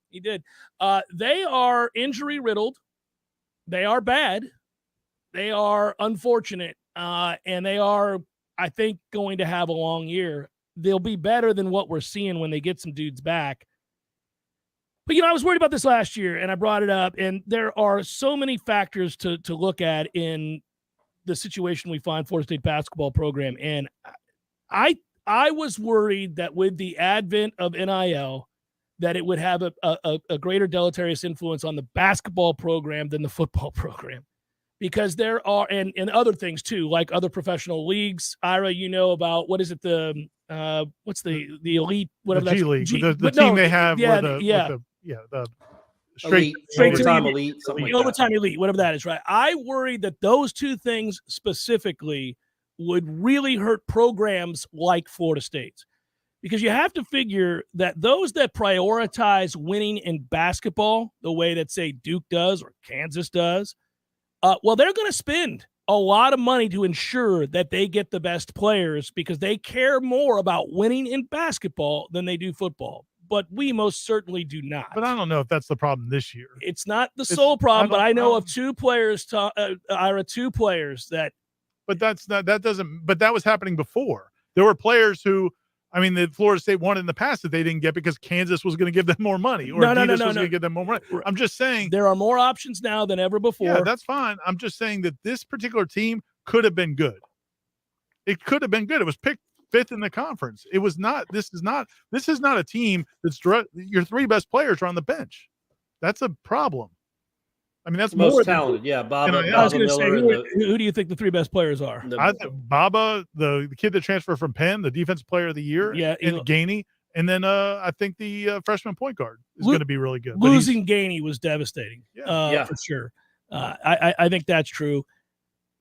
They are injury riddled. They are bad. They are unfortunate. And they are, I think, going to have a long year. They'll be better than what we're seeing when they get some dudes back. But, I was worried about this last year, and I brought it up. And there are so many factors to look at in the situation we find Florida State basketball program. And I was worried that with the advent of NIL, that it would have a greater deleterious influence on the basketball program than the football program. Because there are, and other things too, like other professional leagues. Ira, about, what is it, what's the elite, whatever the that's G League, the team they have the straight overtime elite, something like that. Overtime elite, whatever that is, right? I worry that those 2 things specifically would really hurt programs like Florida State's. Because you have to figure that those that prioritize winning in basketball the way that, say, Duke does or Kansas does, well, they're going to spend a lot of money to ensure that they get the best players because they care more about winning in basketball than they do football. But we most certainly do not. But I don't know if that's the problem this year. It's not the sole problem, but I know of two players, two players that. But but that was happening before. There were players who, I mean, that Florida State wanted in the past that they didn't get because Kansas was going to give them more money or Adidas was going to give them more money. I'm just saying there are more options now than ever before. Yeah, that's fine. I'm just saying that this particular team could have been good. It could have been good. It was picked 5th in the conference. It was not. This is not a team that's your 3 best players are on the bench. That's a problem. I mean, that's most more talented. Yeah, Baba. I was going to say, who do you think the 3 best players are? I think Baba, the kid that transferred from Penn, the defensive player of the year, and Gainey, and then I think the freshman point guard is going to be really good. Losing Gainey was devastating, for sure. I think that's true.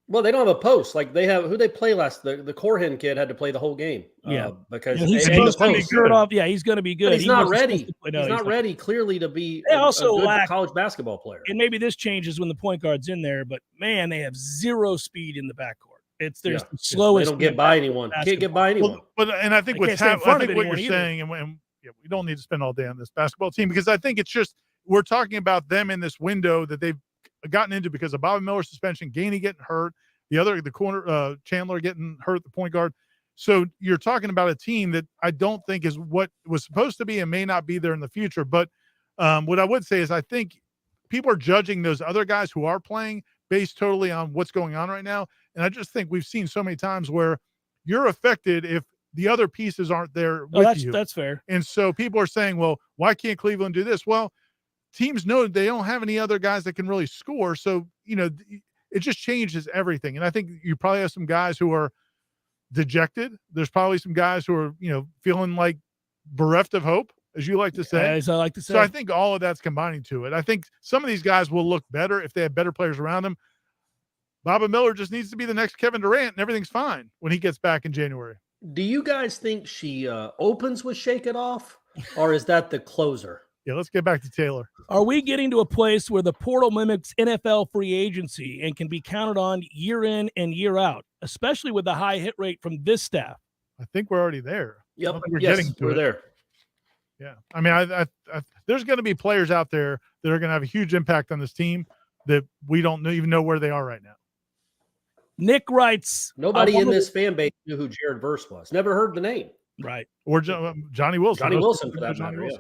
Well, they don't have a post. Like they have who they play last. The Corhin kid had to play the whole game. Because he's supposed to be good off. Yeah, he's going to be good. But he's not ready. He's not ready. Clearly, to be a good college basketball player. And maybe this changes when the point guard's in there. But man, they have zero speed in the backcourt. There's the slowest. They don't get by anyone. Can't get by anyone. And I think what you're saying, and we don't need to spend all day on this basketball team because I think it's just we're talking about them in this window that they've gotten into because of Bobby Miller's suspension, Gainey getting hurt, the corner Chandler getting hurt, the point guard. So you're talking about a team that I don't think is what was supposed to be and may not be there in the future. But what I would say is I think people are judging those other guys who are playing based totally on what's going on right now. And I just think we've seen so many times where you're affected if the other pieces aren't there with you. That's fair. And so people are saying, well, why can't Cleveland do this? Well, teams know they don't have any other guys that can really score. So, it just changes everything. And I think you probably have some guys who are dejected. There's probably some guys who are, feeling like bereft of hope, as you like to say. As I like to say. So I think all of that's combining to it. I think some of these guys will look better if they have better players around them. Bobby Miller just needs to be the next Kevin Durant, and everything's fine when he gets back in January. Do you guys think she opens with Shake It Off, or is that the closer? Yeah, let's get back to Taylor. Are we getting to a place where the portal mimics NFL free agency and can be counted on year in and year out, especially with the high hit rate from this staff? I think we're already there. Yep. We're there. Yeah. I mean, I there's going to be players out there that are going to have a huge impact on this team that we don't even know where they are right now. Nick writes, nobody in this fan base knew who Jared Verse was. Never heard the name. Right. Or Johnny Wilson. Johnny Wilson, for that matter, yeah.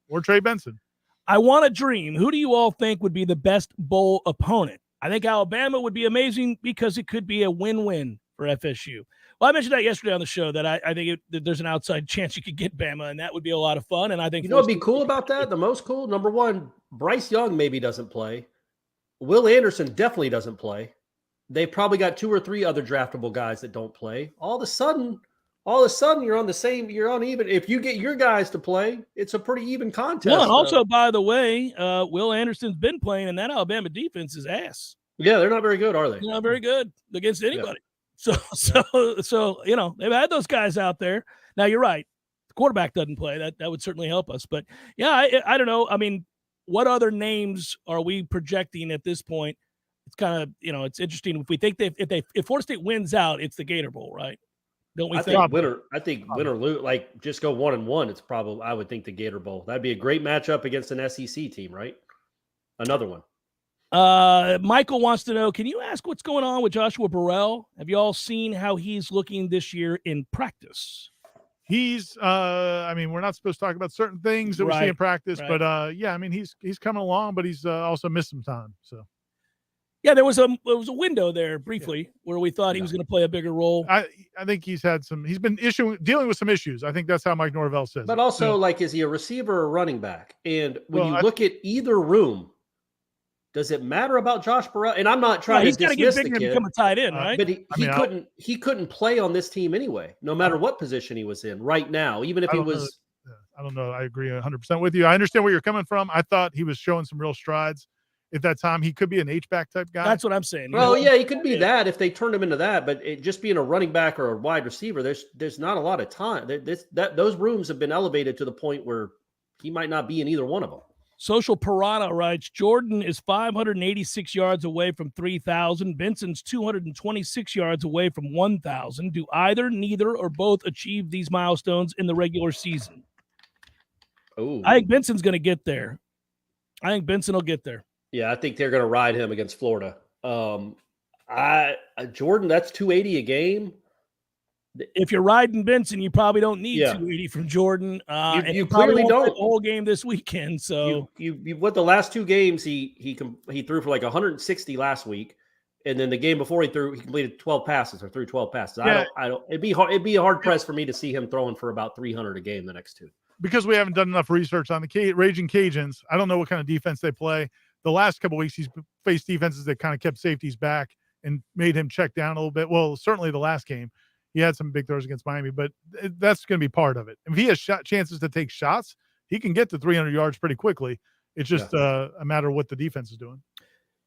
Or Trey Benson. I want to dream. Who do you all think would be the best bowl opponent? I think Alabama would be amazing because it could be a win-win for FSU. Well, I mentioned that yesterday on the show that I think there's an outside chance you could get Bama, and that would be a lot of fun. And I think what'd be cool about that? The most cool, number one, Bryce Young maybe doesn't play. Will Anderson definitely doesn't play. They've probably got 2 or 3 other draftable guys that don't play. All of a sudden, you're on even. If you get your guys to play, it's a pretty even contest. Well, and also, by the way, Will Anderson's been playing, and that Alabama defense is ass. Yeah, they're not very good, are they? They're not very good against anybody. Yeah. So they've had those guys out there. Now, you're right. The quarterback doesn't play. That would certainly help us. But, yeah, I don't know. I mean, what other names are we projecting at this point? It's kind of, it's interesting. If we think if Florida State wins out, it's the Gator Bowl, right? Don't we think? I think win or lose, like just go 1-1. It's probably, I would think, the Gator Bowl. That'd be a great matchup against an SEC team, right? Another one. Michael wants to know, can you ask what's going on with Joshua Burrell? Have you all seen how he's looking this year in practice? He's, we're not supposed to talk about certain things that we see in practice, but he's coming along, but he's also missed some time. So. Yeah, there was a window there briefly where we thought he was going to play a bigger role. I think he's been dealing with some issues. I think that's how Mike Norvell says. But also, is he a receiver or a running back? And when you look at either room, does it matter about Josh Burrell? And I'm not trying to dismiss the kid. Become a tight end, right? But he couldn't play on this team anyway, no matter what position he was in right now, even if he was. I don't know. I agree 100% with you. I understand where you're coming from. I thought he was showing some real strides. at that time. He could be an H-back type guy. That's what I'm saying. Well, yeah, he could be that if they turned him into that, but just being a running back or a wide receiver, there's not a lot of time. Those rooms have been elevated to the point where he might not be in either one of them. Social Piranha writes, Jordan is 586 yards away from 3,000. Benson's 226 yards away from 1,000. Do either, neither, or both achieve these milestones in the regular season? Oh, I think Benson's going to get there. I think Benson will get there. Yeah, I think they're going to ride him against Florida. Jordan, that's 280 a game. If you're riding Benson, you probably don't need 280 from Jordan. You clearly don't. The whole game this weekend. So you what the last two games he threw for like 160 last week, and then the game before he completed 12 passes or threw 12 passes. Yeah. I don't. It'd be a hard press for me to see him throwing for about 300 a game the next two. Because we haven't done enough research on the Raging Cajuns. I don't know what kind of defense they play. The last couple of weeks he's faced defenses that kind of kept safeties back and made him check down a little bit. Well, certainly the last game. He had some big throws against Miami, but that's going to be part of it. If he has chances to take shots, he can get to 300 yards pretty quickly. It's just a matter of what the defense is doing.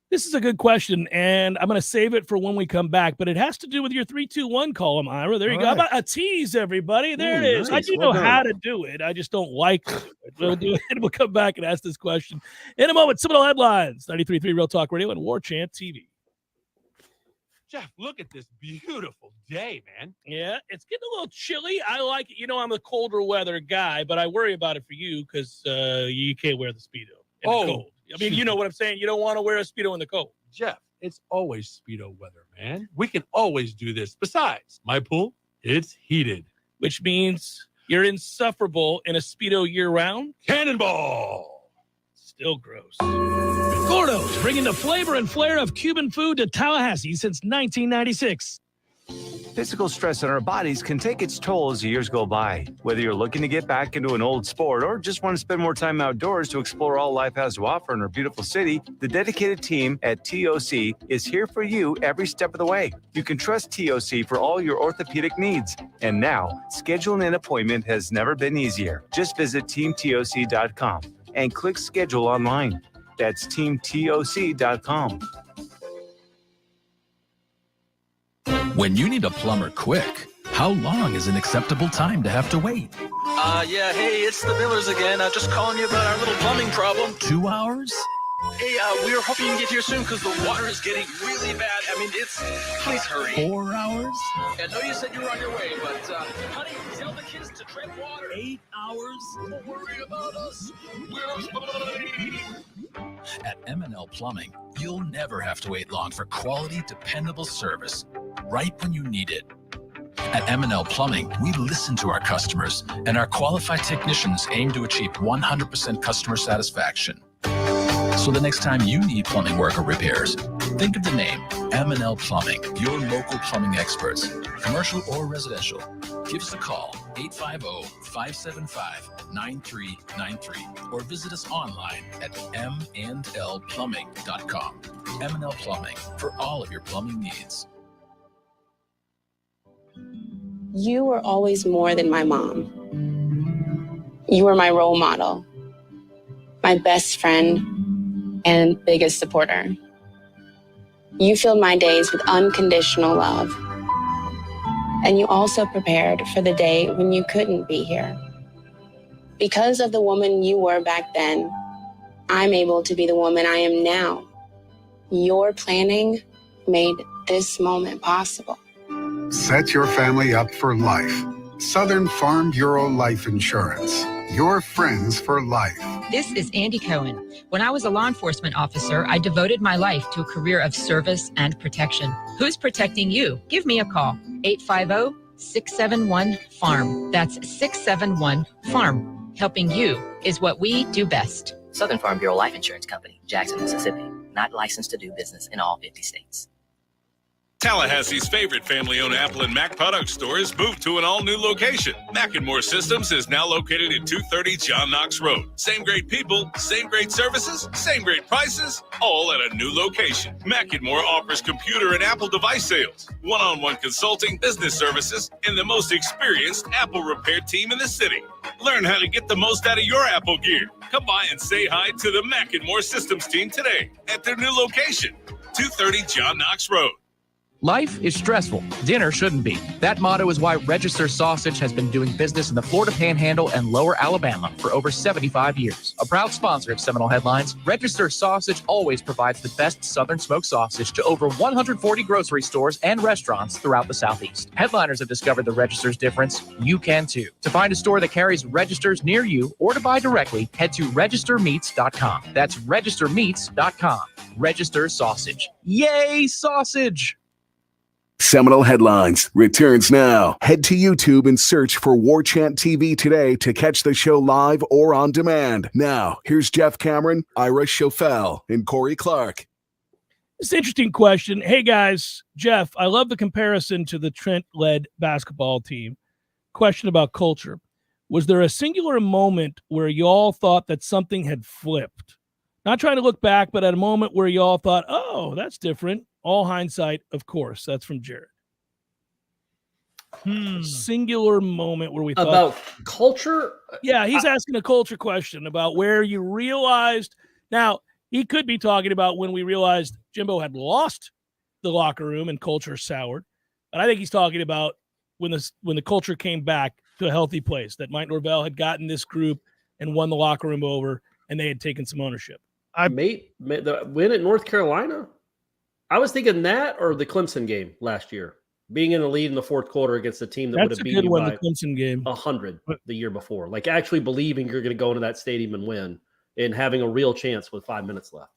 This is a good question, and I'm going to save it for when we come back, but it has to do with your 3-2-1 column, Ira. There you go. How about a tease, everybody? There it is. Nice. I do know how to do it. I just don't like to do it. We'll do it. We'll come back and ask this question in a moment. Seminole Headlines, 93.3 Real Talk Radio and Warchant TV. Jeff, look at this beautiful day, man. Yeah, it's getting a little chilly. I like it. You know, I'm a colder weather guy, but I worry about it for you because you can't wear the Speedo in the cold. I mean, you know what I'm saying? You don't want to wear a Speedo in the cold. Jeff, it's always Speedo weather, man. We can always do this. Besides, my pool, it's heated. Which means you're insufferable in a Speedo year-round? Cannonball! Still gross. Gordo's, bringing the flavor and flair of Cuban food to Tallahassee since 1996. Physical stress on our bodies can take its toll as the years go by. Whether you're looking to get back into an old sport or just want to spend more time outdoors to explore all life has to offer in our beautiful city, the dedicated team at TOC is here for you every step of the way. You can trust TOC for all your orthopedic needs. And now, scheduling an appointment has never been easier. Just visit teamtoc.com and click schedule online. That's teamtoc.com. When you need a plumber quick, how long is an acceptable time to have to wait? Yeah, hey, it's the Millers again. Just calling you about our little plumbing problem. 2 hours? Hey, we were hoping you can get here soon because the water is getting really bad. I mean, please hurry. 4 hours? I know you said you were on your way, but, honey, tell the kids to tread water. 8 hours? Don't worry about us. We're fine. At M&L Plumbing, you'll never have to wait long for quality, dependable service right when you need it. At M&L Plumbing, we listen to our customers, and our qualified technicians aim to achieve 100% customer satisfaction. So the next time you need plumbing work or repairs, think of the name M&L Plumbing, your local plumbing experts, commercial or residential. Give us a call, 850-575-9393, or visit us online at mndlplumbing.com. M&L Plumbing, for all of your plumbing needs. You were always more than my mom. You were my role model, my best friend, and biggest supporter. You filled my days with unconditional love. And you also prepared for the day when you couldn't be here. Because of the woman you were back then, I'm able to be the woman I am now. Your planning made this moment possible. Set your family up for life. Southern Farm Bureau Life Insurance. Your friends for life. This is Andy Cohen. When I was a law enforcement officer, I devoted my life to a career of service and protection. Who's protecting you? Give me a call. 850-671-FARM. That's 671-FARM. Helping you is what we do best. Southern Farm Bureau Life Insurance Company, Jackson, Mississippi. Not licensed to do business in all 50 states. Tallahassee's favorite family-owned Apple and Mac product store has moved to an all-new location. Mac and More Systems is now located at 230 John Knox Road. Same great people, same great services, same great prices, all at a new location. Mac and More offers computer and Apple device sales, one-on-one consulting, business services, and the most experienced Apple repair team in the city. Learn how to get the most out of your Apple gear. Come by and say hi to the Mac and More Systems team today at their new location, 230 John Knox Road. Life is stressful. Dinner shouldn't be. That motto is why Register Sausage has been doing business in the Florida Panhandle and Lower Alabama for over 75 years. A proud sponsor of Seminole Headlines, Register Sausage always provides the best Southern smoked sausage to over 140 grocery stores and restaurants throughout the Southeast. Headliners have discovered the Register's difference. You can too. To find a store that carries Registers near you or to buy directly, head to registermeats.com. That's registermeats.com. Register Sausage. Yay, sausage! Seminole Headlines returns now. Head to YouTube and search for Warchant TV today to catch the show live or on demand. Now, here's Jeff Cameron, Ira Schofel, and Corey Clark. It's an interesting question. Hey, guys, Jeff, I love the comparison to the Trent-led basketball team. Question about culture. Was there a singular moment where y'all thought that something had flipped? Not trying to look back, but at a moment where y'all thought, oh, that's different. All hindsight, of course. That's from Jared. Singular moment where we thought about culture. Yeah, he's asking a culture question about where you realized. Now, he could be talking about when we realized Jimbo had lost the locker room and culture soured. But I think he's talking about when the culture came back to a healthy place, that Mike Norvell had gotten this group and won the locker room over, and they had taken some ownership. The win at North Carolina. I was thinking that or the Clemson game last year, being in the lead in the fourth quarter against a team that would have beat you by the Clemson game 100 the year before. Like actually believing you're going to go into that stadium and win, and having a real chance with 5 minutes left.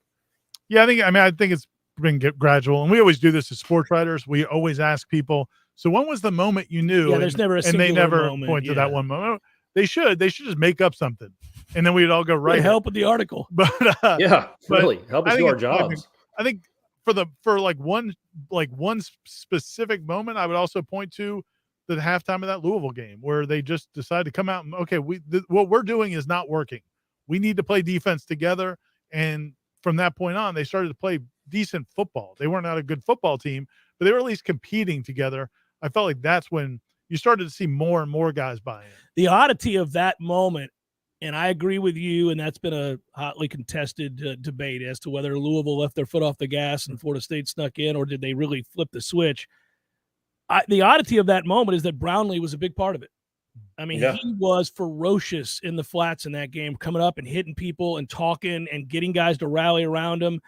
Yeah, I think it's been gradual, and we always do this as sports writers. We always ask people, so when was the moment you knew? Yeah, there's never a singular and they never moment, point to that one moment. They should just make up something, and then we'd all go right. Help with the article, but really help us do our jobs. I think for one specific moment, I would also point to the halftime of that Louisville game where they just decided to come out and what we're doing is not working. We need to play defense together, and from that point on, they started to play decent football. They weren't not a good football team, but they were at least competing together. I felt like that's when you started to see more and more guys buy in. The oddity of that moment, and I agree with you, and that's been a hotly contested debate as to whether Louisville left their foot off the gas and Florida State snuck in, or did they really flip the switch? The oddity of that moment is that Brownlee was a big part of it. I mean, He was ferocious in the flats in that game, coming up and hitting people and talking and getting guys to rally around him.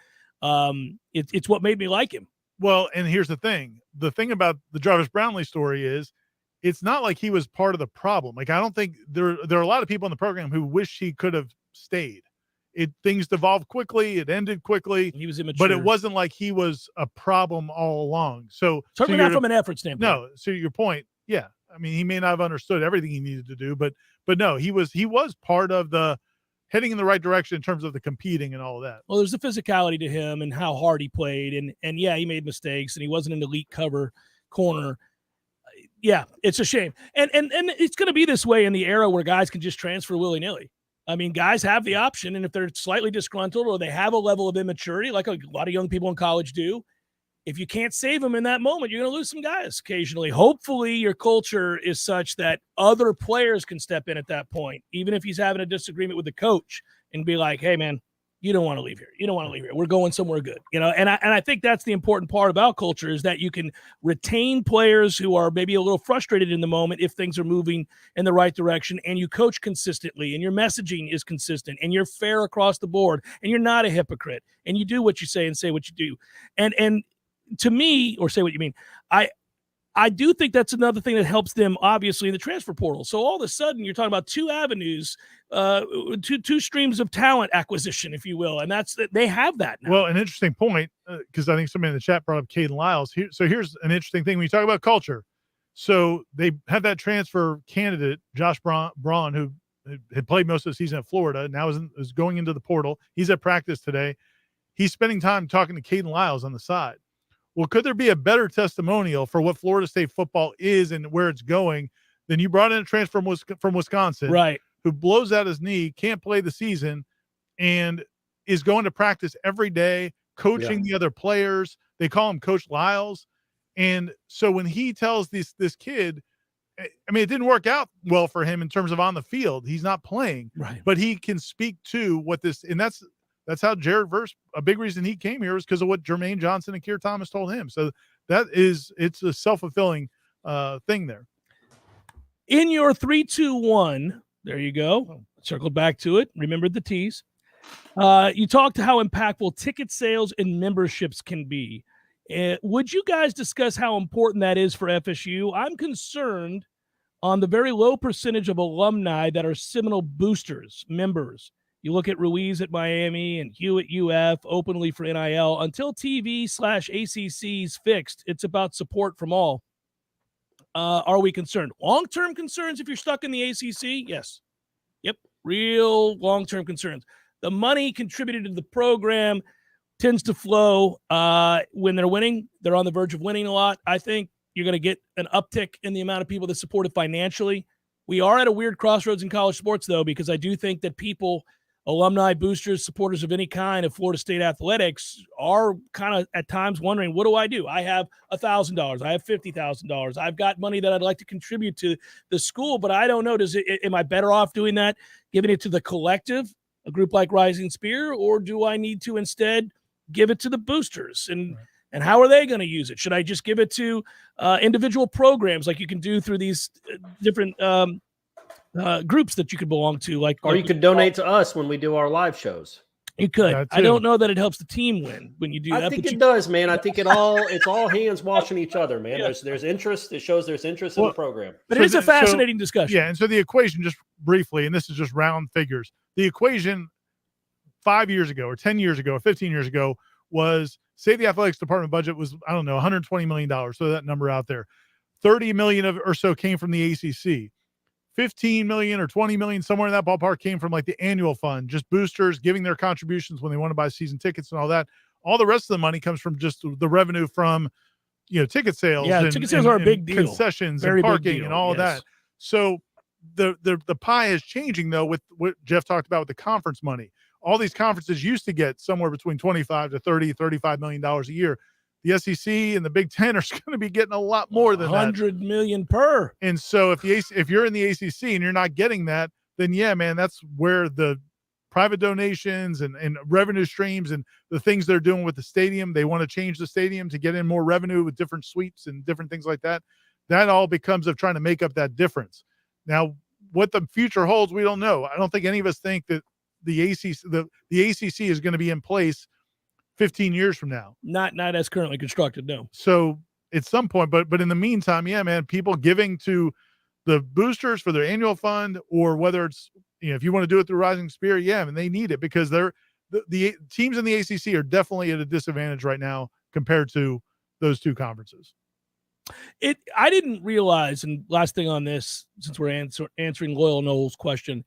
It's what made me like him. Well, and here's the thing. The thing about the Jarvis Brownlee story is it's not like he was part of the problem. Like, I don't think there are a lot of people in the program who wish he could have stayed. Things devolved quickly. It ended quickly. He was immature. But it wasn't like he was a problem all along. Certainly not from an effort standpoint. No. So your point, yeah. I mean, he may not have understood everything he needed to do, but no, he was part of the heading in the right direction in terms of the competing and all of that. Well, there's a physicality to him and how hard he played. And yeah, he made mistakes and he wasn't an elite cover corner. Yeah, it's a shame. And it's going to be this way in the era where guys can just transfer willy-nilly. I mean, guys have the option, and if they're slightly disgruntled or they have a level of immaturity, like a lot of young people in college do, if you can't save them in that moment, you're going to lose some guys occasionally. Hopefully your culture is such that other players can step in at that point, even if he's having a disagreement with the coach, and be like, hey, man, you don't want to leave here. You don't want to leave here. We're going somewhere good. And I think that's the important part about culture, is that you can retain players who are maybe a little frustrated in the moment if things are moving in the right direction, and you coach consistently, and your messaging is consistent, and you're fair across the board, and you're not a hypocrite, and you do what you say and say what you do. And to me, or say what you mean, I do think that's another thing that helps them, obviously, in the transfer portal. So all of a sudden, you're talking about two avenues, two streams of talent acquisition, if you will, and they have that now. Well, an interesting point, because I think somebody in the chat brought up Caden Lyles. So here's an interesting thing when you talk about culture. So they had that transfer candidate, Josh Braun, who had played most of the season at Florida, now is going into the portal. He's at practice today. He's spending time talking to Caden Lyles on the side. Well, could there be a better testimonial for what Florida State football is and where it's going than you brought in a transfer from Wisconsin, right, who blows out his knee, can't play the season, and is going to practice every day, coaching the other players. They call him Coach Lyles. And so when he tells this kid, I mean, it didn't work out well for him in terms of on the field. He's not playing, right? But he can speak to what this, and that's how Jared Verse. A big reason he came here was because of what Jermaine Johnson and Keir Thomas told him. So it's a self-fulfilling thing there. In your 3-2-1, there you go. Circled back to it. Remembered the T's. You talked to how impactful ticket sales and memberships can be. Would you guys discuss how important that is for FSU? I'm concerned on the very low percentage of alumni that are Seminole boosters, members. You look at Ruiz at Miami and Hugh at UF, openly for NIL. Until TV/ACC's fixed, it's about support from all. Are we concerned? Long-term concerns if you're stuck in the ACC? Yes. Yep. Real long-term concerns. The money contributed to the program tends to flow when they're winning. They're on the verge of winning a lot. I think you're going to get an uptick in the amount of people that support it financially. We are at a weird crossroads in college sports, though, because I do think that people, alumni, boosters, supporters of any kind of Florida State athletics are kind of at times wondering, what do? I have $1,000. I have $50,000. I've got money that I'd like to contribute to the school, but I don't know. Am I better off doing that, giving it to the collective, a group like Rising Spear, or do I need to instead give it to the boosters? And how are they going to use it? Should I just give it to individual programs like you can do through these different groups that you could belong to? Or you could donate to us when we do our live shows. You could. I don't know that it helps the team win when you do that. I think it does, man. I think it's all hands watching each other, man. Yeah. There's interest. It shows there's interest in the program. But it is a fascinating discussion. Yeah, and so the equation, just briefly, and this is just round figures, the equation 5 years ago or 10 years ago or 15 years ago was, say the athletics department budget was, I don't know, $120 million. So that number out there. 30 million of or so came from the ACC. 15 million or 20 million, somewhere in that ballpark, came from like the annual fund, just boosters giving their contributions when they want to buy season tickets and all that. All the rest of the money comes from just the revenue from, ticket sales. Yeah, ticket sales are a big deal. Concessions Very and parking deal, and all of that. So the pie is changing, though, with what Jeff talked about with the conference money. All these conferences used to get somewhere between 25 to 30, $35 million a year. The SEC and the Big Ten are going to be getting a lot more than $100 million per. And so if you're in the ACC and you're not getting that, then yeah, man, that's where the private donations and revenue streams and the things they're doing with the stadium. They want to change the stadium to get in more revenue with different suites and different things like that. That all becomes of trying to make up that difference. Now, what the future holds, we don't know. I don't think any of us think that the ACC is going to be in place 15 years from now. Not as currently constructed, no. So at some point, but in the meantime, yeah, man, people giving to the boosters for their annual fund, or whether it's, if you want to do it through Rising Spear, yeah, and they need it because the teams in the ACC are definitely at a disadvantage right now compared to those two conferences. I didn't realize, and last thing on this, since we're answering Loyal Noles' question,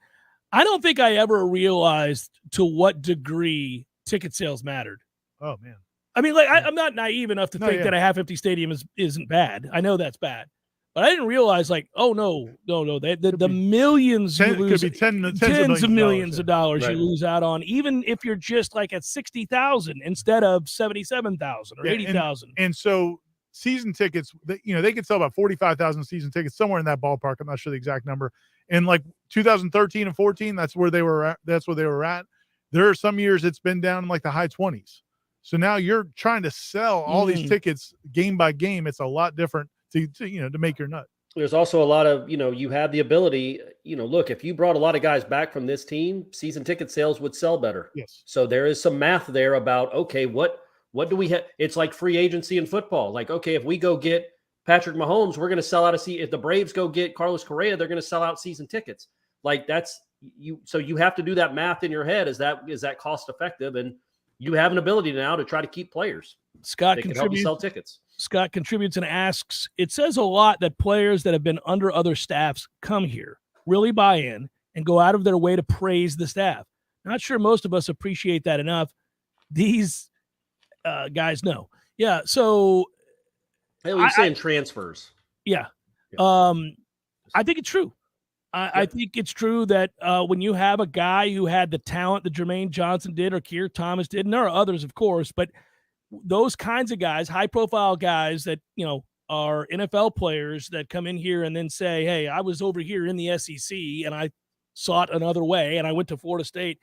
I don't think I ever realized to what degree ticket sales mattered. Oh, man. I mean, I'm not naive enough to think that a half-empty stadium isn't bad. I know that's bad. But I didn't realize, the millions you lose, could be tens of millions of dollars you lose out on, even if you're just like at 60,000 instead of 77,000 or 80,000. And so season tickets, they could sell about 45,000 season tickets, somewhere in that ballpark. I'm not sure the exact number. And like 2013 and 14, that's where they were at. There are some years it's been down in like the high 20s. So now you're trying to sell all these tickets game by game. It's a lot different to make your nut. There's also a lot of, you have the ability, look, if you brought a lot of guys back from this team, season ticket sales would sell better. Yes. So there is some math there about, okay, what do we have? It's like free agency in football. Like, okay, if we go get Patrick Mahomes, we're going to sell out if the Braves go get Carlos Correa, they're going to sell out season tickets. Like so you have to do that math in your head. Is that cost effective? And you have an ability now to try to keep players. Scott can help you sell tickets. Scott contributes and asks, it says a lot that players that have been under other staffs come here, really buy in, and go out of their way to praise the staff. Not sure most of us appreciate that enough. These guys know. Yeah, so you're saying transfers. Yeah. I think it's true. I think it's true that when you have a guy who had the talent that Jermaine Johnson did or Keir Thomas did, and there are others, of course, but those kinds of guys, high-profile guys that, are NFL players that come in here and then say, hey, I was over here in the SEC and I sought another way and I went to Florida State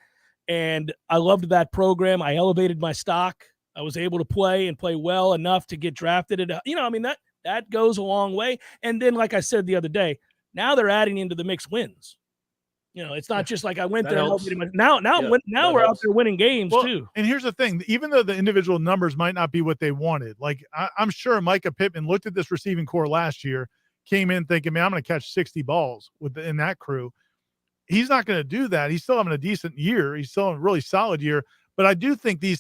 and I loved that program. I elevated my stock. I was able to play well enough to get drafted. That goes a long way. And then, like I said the other day, now they're adding into the mix wins. It's not just like I went there. Now we're out there winning games too. And here's the thing: even though the individual numbers might not be what they wanted, like I'm sure Micah Pittman looked at this receiving core last year, came in thinking, "Man, I'm going to catch 60 balls in that crew." He's not going to do that. He's still having a decent year. He's still having a really solid year. But I do think these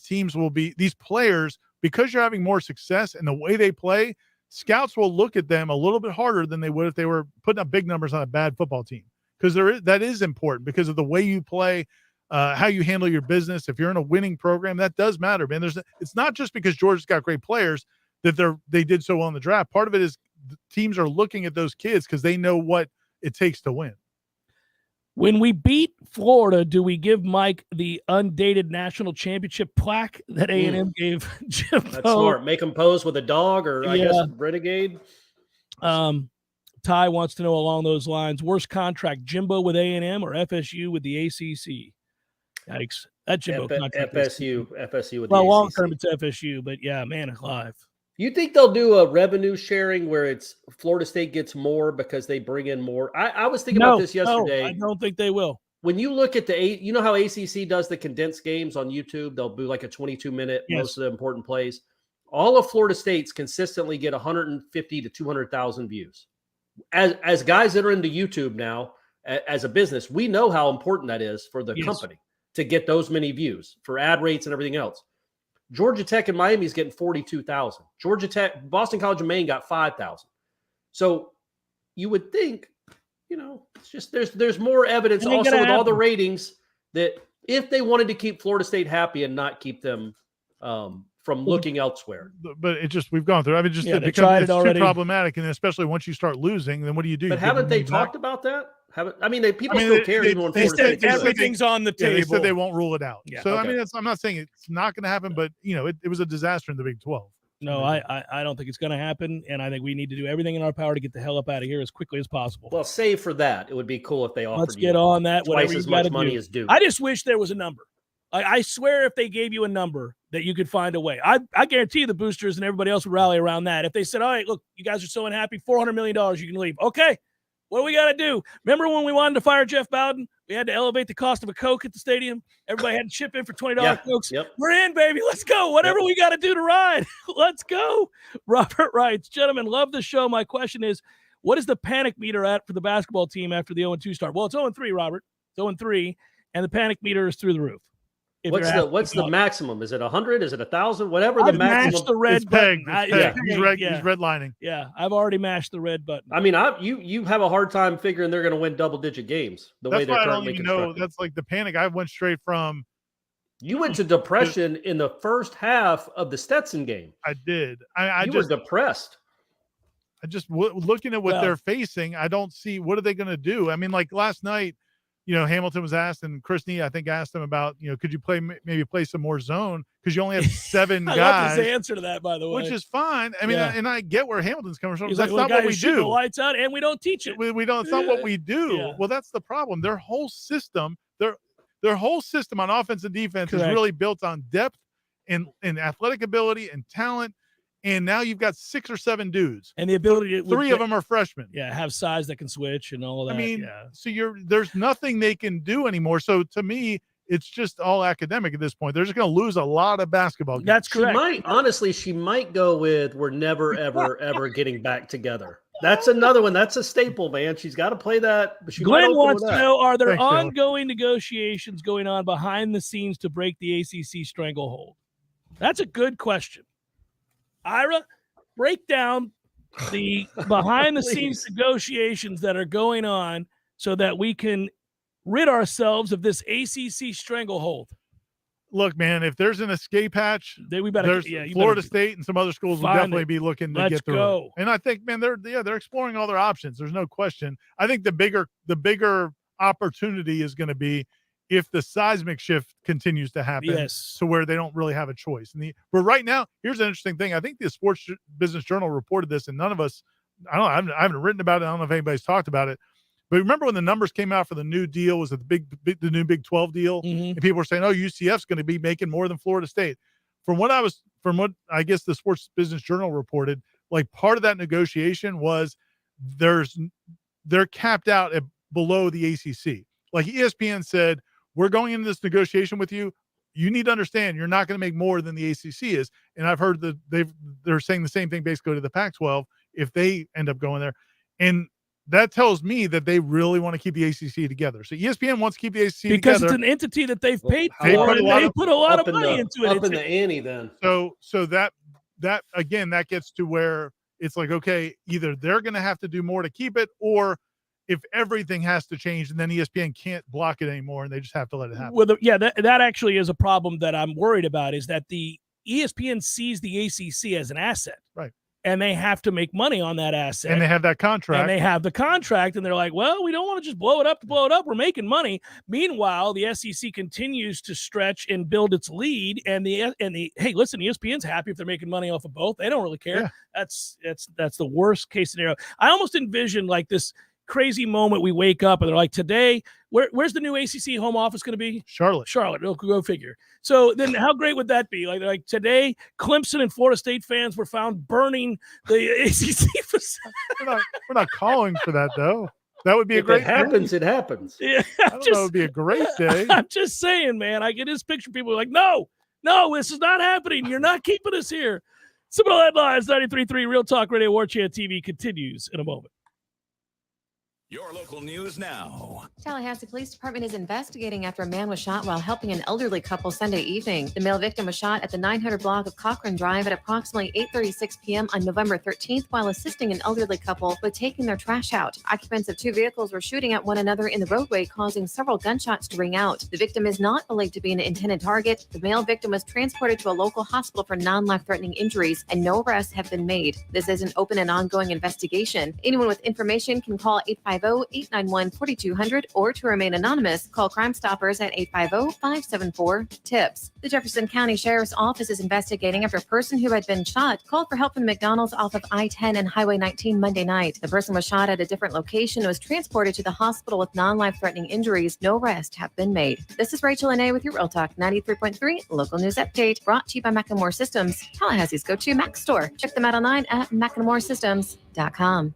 players, because you're having more success and the way they play, scouts will look at them a little bit harder than they would if they were putting up big numbers on a bad football team. Because that is important because of the way you play, how you handle your business. If you're in a winning program, that does matter, man. It's not just because Georgia's got great players that they did so well in the draft. Part of it is the teams are looking at those kids because they know what it takes to win. When we beat Florida, do we give Mike the undated national championship plaque that A&M gave Jimbo? That's smart. Make him pose with a dog or I guess Renegade. Ty wants to know along those lines, worst contract, Jimbo with A&M or FSU with the ACC? Yikes. That Jimbo contract. FSU with the ACC. Long term it's FSU, but yeah, man alive. You think they'll do a revenue sharing where it's Florida State gets more because they bring in more? I was thinking about this yesterday. No, I don't think they will. When you look at you know how ACC does the condensed games on YouTube? They'll do like a 22-minute, most of the important plays. All of Florida State's consistently get 150 to 200,000 views. As guys that are into YouTube now, as a business, we know how important that is for the company to get those many views for ad rates and everything else. Georgia Tech and Miami is getting 42,000. Georgia Tech, Boston College and Maine got 5,000. So you would think, it's just there's more evidence also with all the ratings that if they wanted to keep Florida State happy and not keep them from looking elsewhere. But we've gone through. I mean, it becomes too problematic, and especially once you start losing, then what do? But haven't they talked about that? People still care. They said everything's on the table. They said they won't rule it out. Yeah. So I'm not saying it's not going to happen, but it was a disaster in the Big 12. No, I don't think it's going to happen, and I think we need to do everything in our power to get the hell up out of here as quickly as possible. Well, save for that. It would be cool if they offered. Let's get on that. Twice as much money as due. I just wish there was a number. I swear, if they gave you a number that you could find a way, I guarantee the boosters and everybody else would rally around that. If they said, "All right, look, you guys are so unhappy, $400 million, you can leave." Okay. What do we got to do? Remember when we wanted to fire Jeff Bowden? We had to elevate the cost of a Coke at the stadium. Everybody had to chip in for $20 Cokes. Yep. We're in, baby. Let's go. Whatever we got to do to ride. Let's go. Robert writes, gentlemen, love the show. My question is, what is the panic meter at for the basketball team after the 0-2 start? Well, it's 0-3, Robert. It's 0-3, and the panic meter is through the roof. What's the maximum? Is it 100? Is it 1,000? Whatever the maximum. Mashed the red button. He's redlining. Yeah, I've already mashed the red button. I mean, you have a hard time figuring they're going to win double-digit games the way they're currently constructed. That's like the panic. I went straight from. You went to depression in the first half of the Stetson game. I did. You were depressed. I just looking at what they're facing. I don't see what are they going to do. I mean, like last night. Hamilton was asked, and Chris Nee, I think, asked him about, could you maybe play some more zone because you only have 7 guys. I love his answer to that, by the way. Which is fine. I mean, and I get where Hamilton's coming from. He's that's like, not what we do. The lights out, and we don't teach it. We don't. It's not what we do. Yeah. Well, that's the problem. Their whole system, their whole system on offense and defense is really built on depth and athletic ability and talent. And now you've got 6 or 7 dudes, and the ability to 3 of them are freshmen. Yeah, have size that can switch and all of that. I mean, so there's nothing they can do anymore. So to me, it's just all academic at this point. They're just going to lose a lot of basketball games. That's correct. She might go with we're never ever getting back together. That's another one. That's a staple, man. She's got to play that. But Glenn wants to know: are there ongoing negotiations going on behind the scenes to break the ACC stranglehold? That's a good question. Ira, break down the behind-the-scenes negotiations that are going on so that we can rid ourselves of this ACC stranglehold. Look, man, if there's an escape hatch, there's Florida State and some other schools will definitely be looking to get through it. And I think, man, they're exploring all their options. There's no question. I think the bigger opportunity is going to be if the seismic shift continues to happen to where they don't really have a choice. But right now, here's an interesting thing. I think the Sports Business Journal reported this, and none of us, I haven't written about it. I don't know if anybody's talked about it. But remember when the numbers came out for the new deal, was it the new Big 12 deal? And people were saying, oh, UCF's going to be making more than Florida State. From what I guess the Sports Business Journal reported, like part of that negotiation was they're capped out at below the ACC. Like ESPN said, we're going into this negotiation with you. You need to understand you're not going to make more than the ACC is. And I've heard that they're saying the same thing basically to the Pac-12 if they end up going there. And that tells me that they really want to keep the ACC together. So ESPN wants to keep the ACC because together. It's an entity that they've paid for. They put a lot of money into it. Up in the ante then. So that again, that gets to where it's like, okay, either they're going to have to do more to keep it, or if everything has to change and then ESPN can't block it anymore and they just have to let it happen. Well, that actually is a problem that I'm worried about, is that the ESPN sees the ACC as an asset. Right. And they have to make money on that asset. And they have that contract. And they have the contract, and they're like, well, we don't want to just blow it up to blow it up. We're making money. Meanwhile, the SEC continues to stretch and build its lead. And hey, listen, ESPN's happy if they're making money off of both. They don't really care. Yeah. That's the worst case scenario. I almost envision like this crazy moment we wake up and they're like, today, where's the new ACC home office going to be? Charlotte. Go figure. So then how great would that be? Like today, Clemson and Florida State fans were found burning the ACC facility. We're not calling for that, though. That would be a great day. It happens. Yeah, it would be a great day. I'm just saying, man. I get this picture. People are like, no, this is not happening. You're not keeping us here. Seminole Headlines, 93.3 Real Talk Radio, Warchant TV continues in a moment. Your local news now. Tallahassee Police Department is investigating after a man was shot while helping an elderly couple Sunday evening. The male victim was shot at the 900 block of Cochran Drive at approximately 8:36 p.m. on November 13th while assisting an elderly couple with taking their trash out. Occupants of two vehicles were shooting at one another in the roadway, causing several gunshots to ring out. The victim is not believed to be an intended target. The male victim was transported to a local hospital for non-life-threatening injuries, and no arrests have been made. This is an open and ongoing investigation. Anyone with information can call 850-891-4200 or to remain anonymous, call Crime Stoppers at 850-574-TIPS. The Jefferson County Sheriff's Office is investigating after a person who had been shot called for help from McDonald's off of I-10 and Highway 19 Monday night. The person was shot at a different location and was transported to the hospital with non-life-threatening injuries. No arrests have been made. This is Rachel Anae with your Real Talk 93.3 local news update, brought to you by McLemore Systems, Tallahassee's go-to Mac store. Check them out online at McLemoreSystems.com.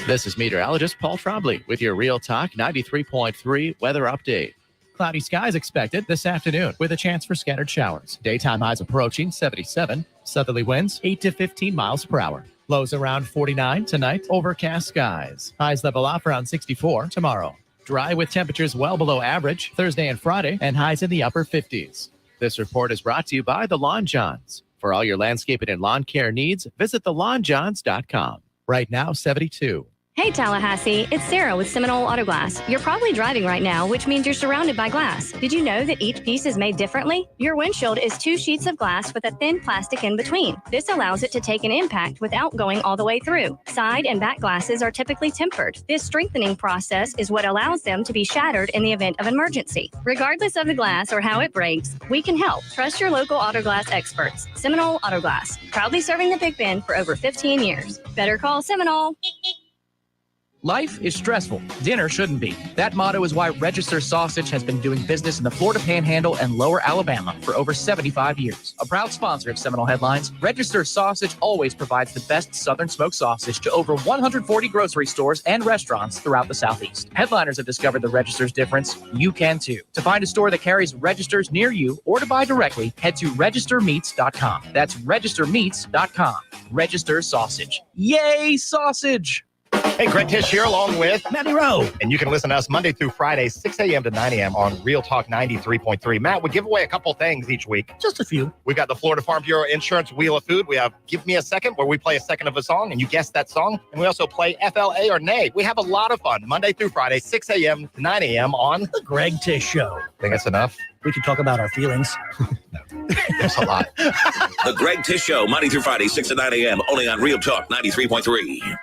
This is meteorologist Paul Trombley with your Real Talk 93.3 weather update. Cloudy skies expected this afternoon with a chance for scattered showers. Daytime highs approaching 77. Southerly winds 8 to 15 miles per hour. Lows around 49 tonight. Overcast skies. Highs level off around 64 tomorrow. Dry with temperatures well below average Thursday and Friday and highs in the upper 50s. This report is brought to you by The Lawn Johns. For all your landscaping and lawn care needs, visit thelawnjohns.com. Right now, 72. Hey Tallahassee, it's Sarah with Seminole Auto Glass. You're probably driving right now, which means you're surrounded by glass. Did you know that each piece is made differently? Your windshield is 2 sheets of glass with a thin plastic in between. This allows it to take an impact without going all the way through. Side and back glasses are typically tempered. This strengthening process is what allows them to be shattered in the event of emergency. Regardless of the glass or how it breaks, we can help. Trust your local auto glass experts. Seminole Auto Glass, proudly serving the Big Bend for over 15 years. Better call Seminole. Life is stressful. Dinner shouldn't be. That motto is why Register Sausage has been doing business in the Florida Panhandle and Lower Alabama for over 75 years. A proud sponsor of Seminole Headlines, Register Sausage always provides the best Southern smoked sausage to over 140 grocery stores and restaurants throughout the Southeast. Headliners have discovered the Register's difference. You can too. To find a store that carries Registers near you or to buy directly, head to registermeats.com. That's registermeats.com. Register Sausage. Yay, sausage! Hey, Greg Tish here along with Matty Rowe. And you can listen to us Monday through Friday, 6 a.m. to 9 a.m. on Real Talk 93.3. Matt, we give away a couple things each week. Just a few. We got the Florida Farm Bureau Insurance Wheel of Food. We have Give Me a Second, where we play a second of a song and you guess that song. And we also play FLA or Nay. We have a lot of fun Monday through Friday, 6 a.m. to 9 a.m. on The Greg Tish Show. Think that's enough? We can talk about our feelings. There's a lot. The Greg Tish Show, Monday through Friday, 6 to 9 a.m. only on Real Talk 93.3.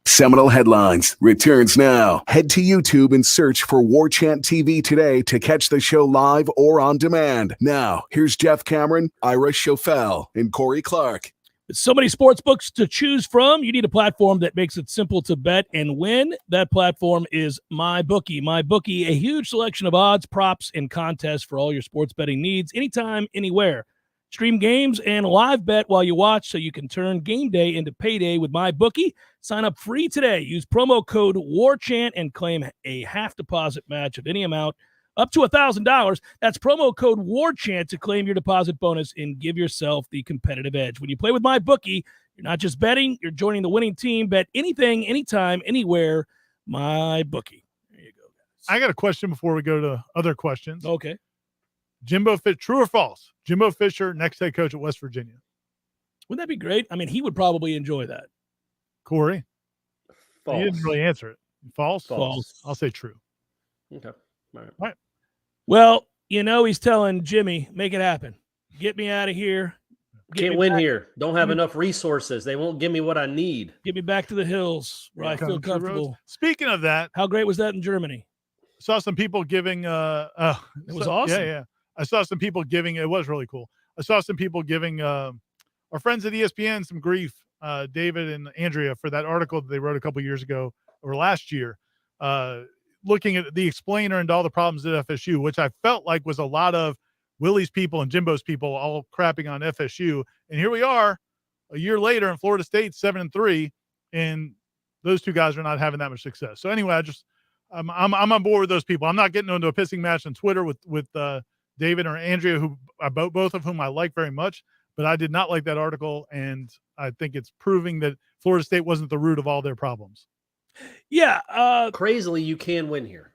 Seminole Headlines returns now. Head to YouTube and search for Warchant TV today to catch the show live or on demand. Now, here's Jeff Cameron, Ira Schofel, and Corey Clark. With so many sports books to choose from, you need a platform that makes it simple to bet and win. That platform is MyBookie. MyBookie, a huge selection of odds, props, and contests for all your sports betting needs, anytime, anywhere. Stream games and live bet while you watch so you can turn game day into payday with MyBookie. Sign up free today. Use promo code WARCHANT and claim a half deposit match of any amount up to $1,000. That's promo code WARCHANT to claim your deposit bonus and give yourself the competitive edge. When you play with MyBookie, you're not just betting, you're joining the winning team. Bet anything, anytime, anywhere. MyBookie. There you go, guys. I got a question before we go to other questions. Okay. Jimbo Fisher, true or false? Jimbo Fisher, next head coach at West Virginia. Wouldn't that be great? I mean, he would probably enjoy that. Corey? False. He didn't really answer it. False? False. I'll say true. Okay. All right. Well, he's telling Jimmy, make it happen. Get me out of here. Can't win here. Don't have enough resources. They won't give me what I need. Get me back to the hills where I feel comfortable. Speaking of that, how great was that in Germany? Saw some people giving it was awesome. Yeah. I saw some people giving, it was really cool. I saw some people giving our friends at ESPN some grief, David and Andrea, for that article that they wrote a couple years ago or last year, looking at the explainer and all the problems at FSU, which I felt like was a lot of Willie's people and Jimbo's people all crapping on FSU. And here we are a year later in Florida State, 7-3, and those two guys are not having that much success. So anyway, I'm on board with those people. I'm not getting into a pissing match on Twitter with David or Andrea, who both of whom I like very much, but I did not like that article, and I think it's proving that Florida State wasn't the root of all their problems. Yeah. Crazily, you can win here.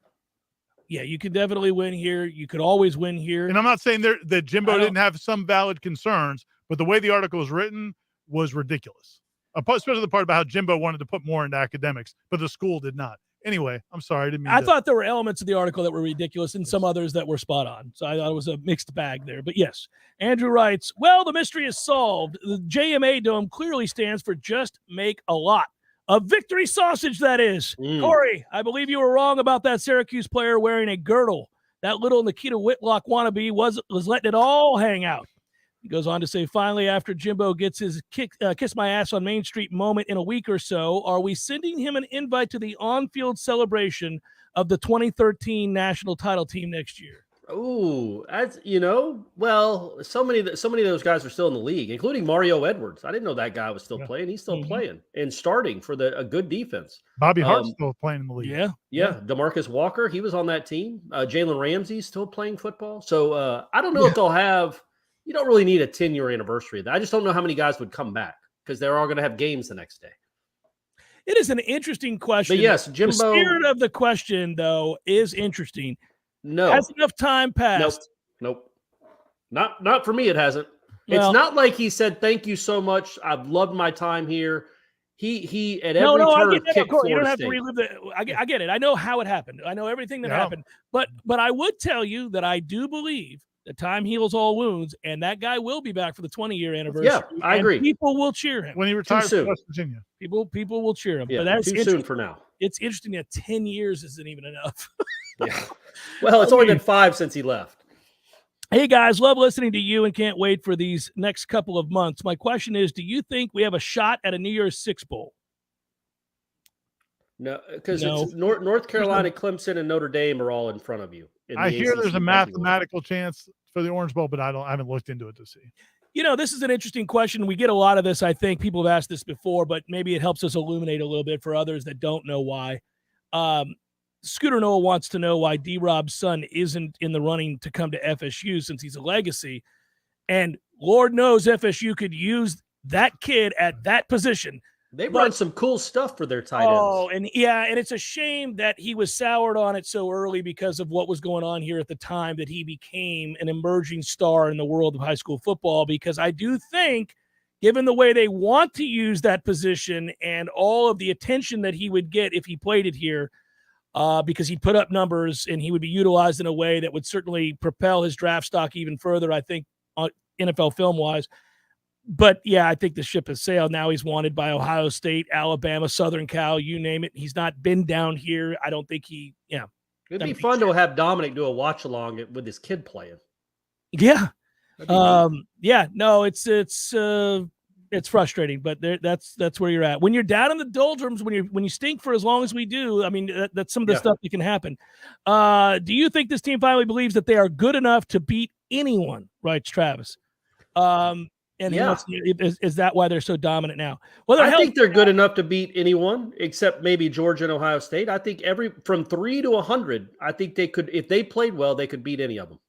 Yeah, you can definitely win here. You could always win here. And I'm not saying that Jimbo didn't have some valid concerns, but the way the article was written was ridiculous, especially the part about how Jimbo wanted to put more into academics, but the school did not. Anyway, I'm sorry. I thought there were elements of the article that were ridiculous and some others that were spot on. So I thought it was a mixed bag there. But yes, Andrew writes, well, the mystery is solved. The JMA Dome clearly stands for just make a lot. A victory sausage, that is. Corey, I believe you were wrong about that Syracuse player wearing a girdle. That little Nikita Whitlock wannabe was letting it all hang out. He goes on to say, finally, after Jimbo gets his kiss my ass on Main Street moment in a week or so, are we sending him an invite to the on-field celebration of the 2013 national title team next year? Oh, that's, well, so many of those guys are still in the league, including Mario Edwards. I didn't know that guy was still playing. He's still playing and starting for a good defense. Bobby Hart's still playing in the league. Yeah. DeMarcus Walker, he was on that team. Jalen Ramsey's still playing football. So I don't know if they'll have. You don't really need a 10-year anniversary of that. I just don't know how many guys would come back because they're all going to have games the next day. It is an interesting question. But yes, Jimbo. The spirit of the question, though, is interesting. No. Has enough time passed? Nope. Not for me, it hasn't. Well, it's not like he said, thank you so much. I've loved my time here. He at every turn kicked Florida you don't have State. to relive the. I get it. I know how it happened. I know everything that happened. But I would tell you that I do believe that time heals all wounds, and that guy will be back for the 20-year anniversary. Yeah, I agree. People will cheer him when he retires from West Virginia. People will cheer him. Yeah, but that's too soon for now. It's interesting that 10 years isn't even enough. Yeah. Well, it's only been 5 since he left. Hey, guys, love listening to you and can't wait for these next couple of months. My question is, do you think we have a shot at a New Year's Six Bowl? No, because it's North Carolina, Clemson, and Notre Dame are all in front of you. I hear there's a mathematical chance for the Orange Bowl, but I haven't looked into it to see. This is an interesting question. We get a lot of this. I think people have asked this before, but maybe it helps us illuminate a little bit for others that don't know why. Scooter Noel wants to know why D-Rob's son isn't in the running to come to FSU since he's a legacy. And Lord knows FSU could use that kid at that position. They've run some cool stuff for their tight ends. Oh, and it's a shame that he was soured on it so early because of what was going on here at the time that he became an emerging star in the world of high school football, because I do think, given the way they want to use that position and all of the attention that he would get if he played it here, because he'd put up numbers and he would be utilized in a way that would certainly propel his draft stock even further, I think, NFL film-wise. But yeah, I think the ship has sailed. Now he's wanted by Ohio State, Alabama, Southern Cal, you name it. He's not been down here. I don't think It'd be fun to have Dominic do a watch along with his kid playing. Yeah. No, it's frustrating, but that's where you're at. When you're down in the doldrums, when you stink for as long as we do, I mean, that's some of the stuff that can happen. Do you think this team finally believes that they are good enough to beat anyone? Writes Travis. And is that why they're so dominant now? Well, I think they're good enough to beat anyone except maybe Georgia and Ohio State. I think from 3 to 100, I think they could, if they played well, they could beat any of them.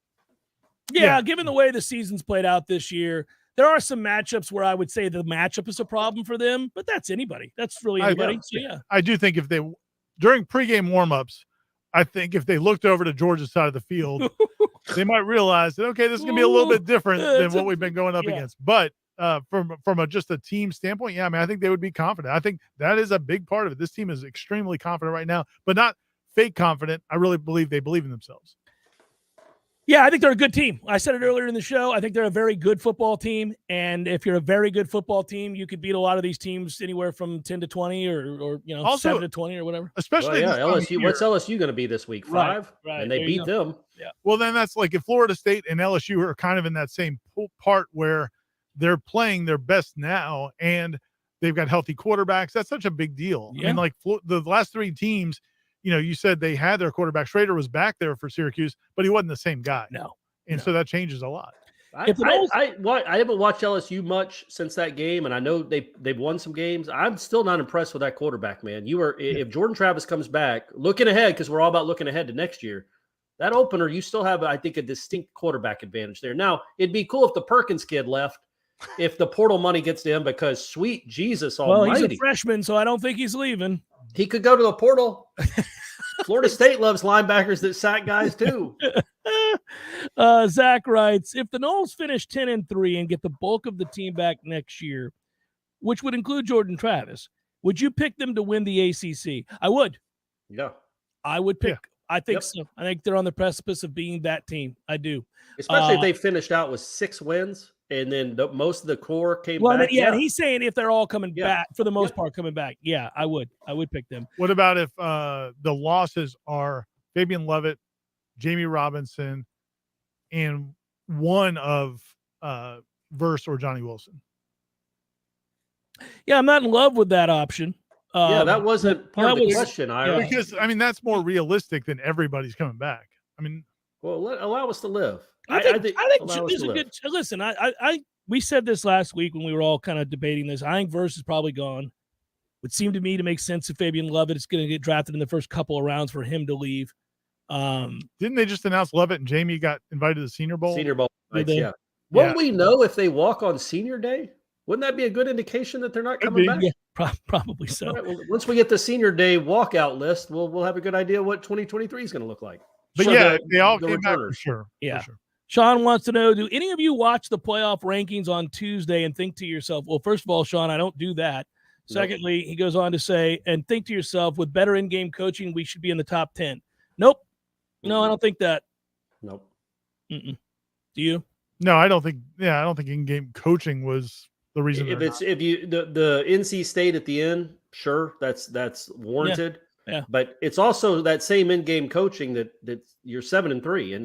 Yeah, given the way the season's played out this year, there are some matchups where I would say the matchup is a problem for them, but that's anybody. That's really anybody. I do think if they, during pregame warmups, I think if they looked over to Georgia's side of the field, they might realize that, okay, this is going to be a little bit different than what we've been going up against. But from just a team standpoint, I think they would be confident. I think that is a big part of it. This team is extremely confident right now, but not fake confident. I really believe they believe in themselves. Yeah, I think they're a good team. I said it earlier in the show. I think they're a very good football team. And if you're a very good football team, you could beat a lot of these teams anywhere from 10 to 20 or also, 7 to 20 or whatever. Especially LSU. What's LSU going to be this week? 5? Right. And they beat them. Yeah. Well, then that's like if Florida State and LSU are kind of in that same part where they're playing their best now and they've got healthy quarterbacks. That's such a big deal. Yeah. I mean, like the last 3 teams, you said they had their quarterback. Schrader was back there for Syracuse, but he wasn't the same guy. So that changes a lot. I haven't watched LSU much since that game, and I know they've won some games. I'm still not impressed with that quarterback, man. If Jordan Travis comes back, looking ahead, because we're all about looking ahead to next year, that opener, you still have, I think, a distinct quarterback advantage there. Now, it'd be cool if the Perkins kid left, if the portal money gets to him, because sweet Jesus almighty. Well, he's a freshman, so I don't think he's leaving. He could go to the portal. Florida State loves linebackers that sack guys too. Zach writes, if the Noles finish 10-3 and get the bulk of the team back next year, which would include Jordan Travis, would you pick them to win the ACC? I would. Yeah. I would pick. I think so. I think they're on the precipice of being that team. I do. Especially if they finished out with 6 wins and then most of the core came back. He's saying if they're all coming back, for the most part, coming back. Yeah, I would pick them. What about if the losses are Fabian Lovett, Jamie Robinson, and one of Verse or Johnny Wilson? Yeah, I'm not in love with that option. That wasn't part of the question, Ira. Because, that's more realistic than everybody's coming back. Well, allow us to live. I think this is a good. Listen, we said this last week when we were all kind of debating this. I think Verse is probably gone. Would seem to me to make sense if Fabian Lovett is going to get drafted in the first couple of rounds for him to leave. Didn't they just announce Lovett and Jamie got invited to the Senior Bowl? Senior Bowl, yeah. Won't we know if they walk on Senior Day? Wouldn't that be a good indication that they're not coming back? Yeah, probably so. Right, well, once we get the Senior Day walkout list, we'll have a good idea what 2023 is going to look like. But they all came back for sure. Yeah. For sure. Sean wants to know, do any of you watch the playoff rankings on Tuesday and think to yourself, well, first of all, Sean, I don't do that. Secondly, he goes on to say, and think to yourself, with better in-game coaching, we should be in the top 10. Nope. No, I don't think that. Nope. Do you? No, I don't think. Yeah, I don't think in-game coaching was the reason. If the NC State at the end, sure, that's warranted. Yeah. But it's also that same in-game coaching that you're 7-3, and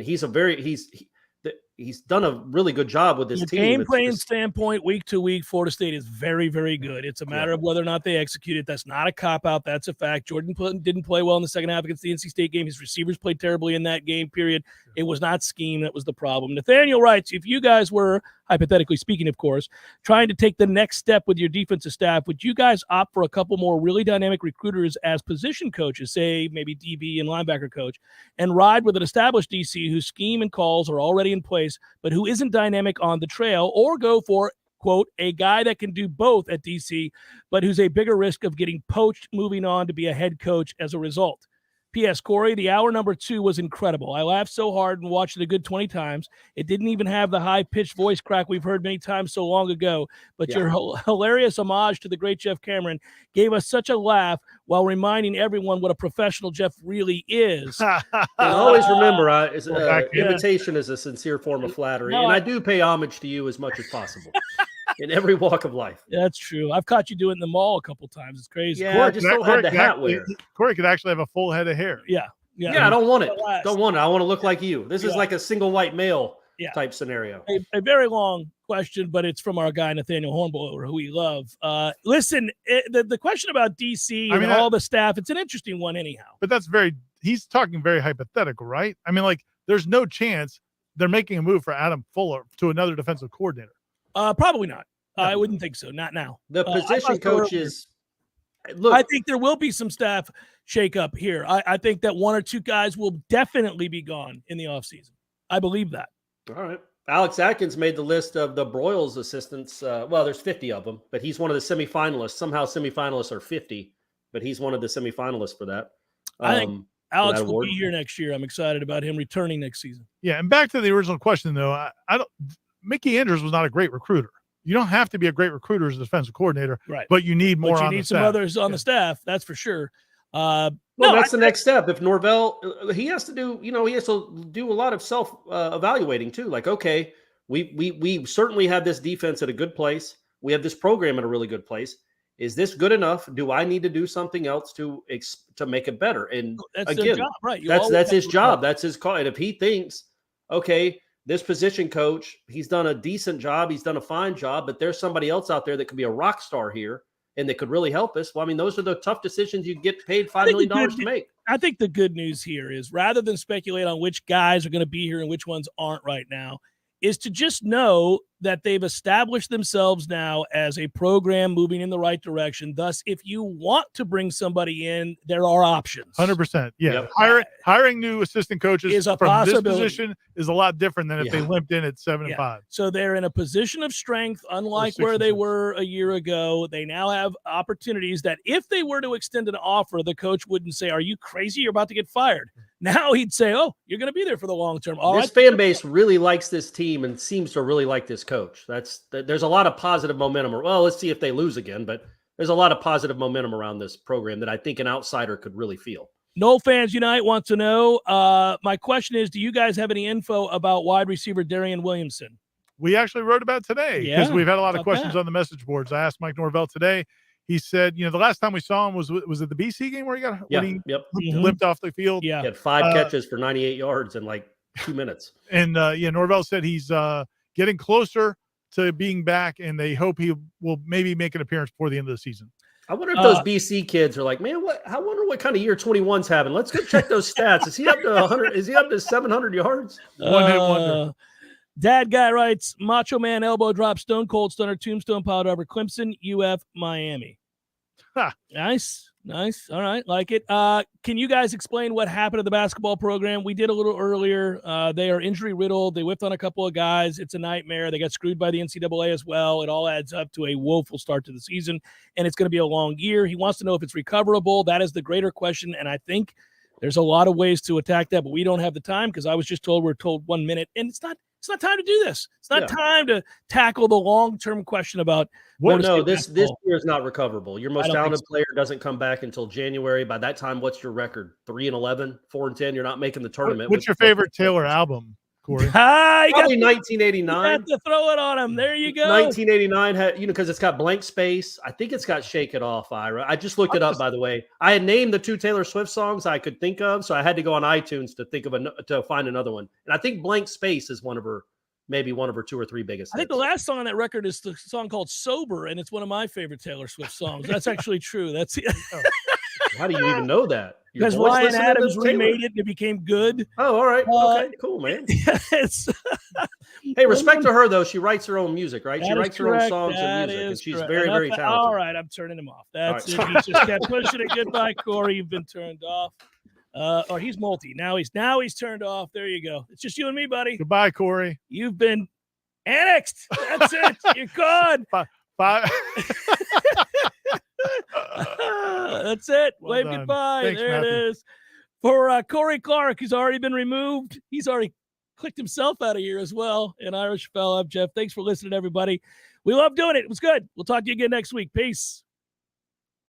he's done a really good job with this team. Game playing standpoint, week to week, Florida State is very, very good. It's a matter of whether or not they execute it. That's not a cop-out. That's a fact. Jordan didn't play well in the second half against the NC State game. His receivers played terribly in that game, period. It was not scheme. That was the problem. Nathaniel writes, if you guys were, hypothetically speaking, of course, trying to take the next step with your defensive staff, would you guys opt for a couple more really dynamic recruiters as position coaches, say maybe DB and linebacker coach, and ride with an established DC whose scheme and calls are already in place, but who isn't dynamic on the trail, or go for, quote, a guy that can do both at DC, but who's a bigger risk of getting poached, moving on to be a head coach as a result? P.S. Corey, the hour number 2 was incredible. I laughed so hard and watched it a good 20 times. It didn't even have the high-pitched voice crack we've heard many times so long ago, but your hilarious homage to the great Jeff Cameron gave us such a laugh while reminding everyone what a professional Jeff really is. And always remember, imitation is a sincere form of flattery, and I do pay homage to you as much as possible. in every walk of life. That's true. I've caught you doing it in the mall a couple times. It's crazy. Yeah, I just don't have the hat wear. Corey could actually have a full head of hair. Yeah. I don't want it. Don't want it. I want to look like you. This is like a single white male type scenario. A very long question, but it's from our guy Nathaniel Hornblower, who we love. Listen, the question about DC and all the staff, it's an interesting one anyhow. But he's talking very hypothetical, right? I mean, like, there's no chance they're making a move for Adam Fuller to another defensive coordinator. Probably not. I wouldn't think so. Not now. The position coach is. Look, I think there will be some staff shakeup here. I think that one or two guys will definitely be gone in the offseason. I believe that. All right. Alex Atkins made the list of the Broyles assistants. Well, there's 50 of them, but he's one of the semifinalists. Somehow semifinalists are 50, but he's one of the semifinalists for that. I think Alex will be here next year. I'm excited about him returning next season. Yeah, and back to the original question, though, I don't. Mickey Andrews was not a great recruiter. You don't have to be a great recruiter as a defensive coordinator, right? But you need more. But you on need the some staff. Others on the staff. That's for sure. That's the next step. If Norvell, he has to do. He has to do a lot of self evaluating too. Like, okay, we certainly have this defense at a good place. We have this program at a really good place. Is this good enough? Do I need to do something else to make it better? And that's again, their job, right? That's his job. That's his call. And if he thinks, okay, this position coach, he's done a decent job. He's done a fine job, but there's somebody else out there that could be a rock star here and that could really help us. Well, I mean, those are the tough decisions you get paid $5 million to make. I think the good news here is rather than speculate on which guys are going to be here and which ones aren't right now, is to just know that they've established themselves now as a program moving in the right direction. Thus, if you want to bring somebody in, there are options. 100%. Yeah. Yep. Hiring new assistant coaches is a from possibility. This position is a lot different than if they limped in at 7-5. So they're in a position of strength, unlike where they were a year ago. They now have opportunities that if they were to extend an offer, the coach wouldn't say, "Are you crazy? You're about to get fired." Now he'd say, "Oh, you're going to be there for the long term." This fan base really likes this team and seems to really like this coach. There's a lot of positive momentum. Well, let's see if they lose again, but there's a lot of positive momentum around this program that I think an outsider could really feel. Nole Fans Unite wants to know, my question is, do you guys have any info about wide receiver Darian Williamson? We actually wrote about today because we've had a lot of questions on the message boards. I asked Mike Norvell today. He said, the last time we saw him was it the BC game where he got limped off the field? Yeah. He had 5 catches for 98 yards in like 2 minutes. And Norvell said he's getting closer to being back, and they hope he will maybe make an appearance before the end of the season. I wonder if those BC kids are like, man, I wonder what kind of year 21's having. Let's go check those stats. Is he up to 100? Is he up to 700 yards? One hit wonder. Dad guy writes, Macho Man elbow drop, Stone Cold Stunner, Tombstone Powered over Clemson, UF, Miami. Nice. All right. Like it. Can you guys explain what happened to the basketball program? We did a little earlier. They are injury riddled. They whipped on a couple of guys. It's a nightmare. They got screwed by the NCAA as well. It all adds up to a woeful start to the season, and it's going to be a long year. He wants to know if it's recoverable. That is the greater question, and I think there's a lot of ways to attack that, but we don't have the time because I was just told we're told 1 minute, and it's not time to do this. It's not time to tackle the long-term question about this year is not recoverable. Your most talented player doesn't come back until January. By that time, what's your record? 3-11, 4-10. You're not making the tournament. What's your favorite Taylor album, Corey? Probably 1989. You had to throw it on him. There you go. 1989 had, because it's got Blank Space. I think it's got Shake It Off, Ira. I just looked it up, by the way. I had named the 2 Taylor Swift songs I could think of, so I had to go on iTunes to find another one. And I think Blank Space is maybe one of her 2 or 3 biggest hits. I think the last song on that record is the song called Sober, and it's one of my favorite Taylor Swift songs. That's actually true. That's How do you even know that? Because Ryan Adams remade it and it became good. Oh, all right. Okay, cool, man. Hey, respect to her, though. She writes her own music, right? She writes her own songs and music, and she's very, very talented. All right, I'm turning him off. That's it. He just kept pushing it. Goodbye, Corey. You've been turned off. Or he's multi. Now he's turned off. There you go. It's just you and me, buddy. Goodbye, Corey. You've been annexed. That's it. You're gone. Bye. That's it. Well Wave done. goodbye. Thanks, there Matthew. it is. For Corey Clark, who's already been removed. He's already clicked himself out of here as well. And Irish fella up, Jeff. Thanks for listening, everybody. We love doing it. It was good. We'll talk to you again next week. Peace.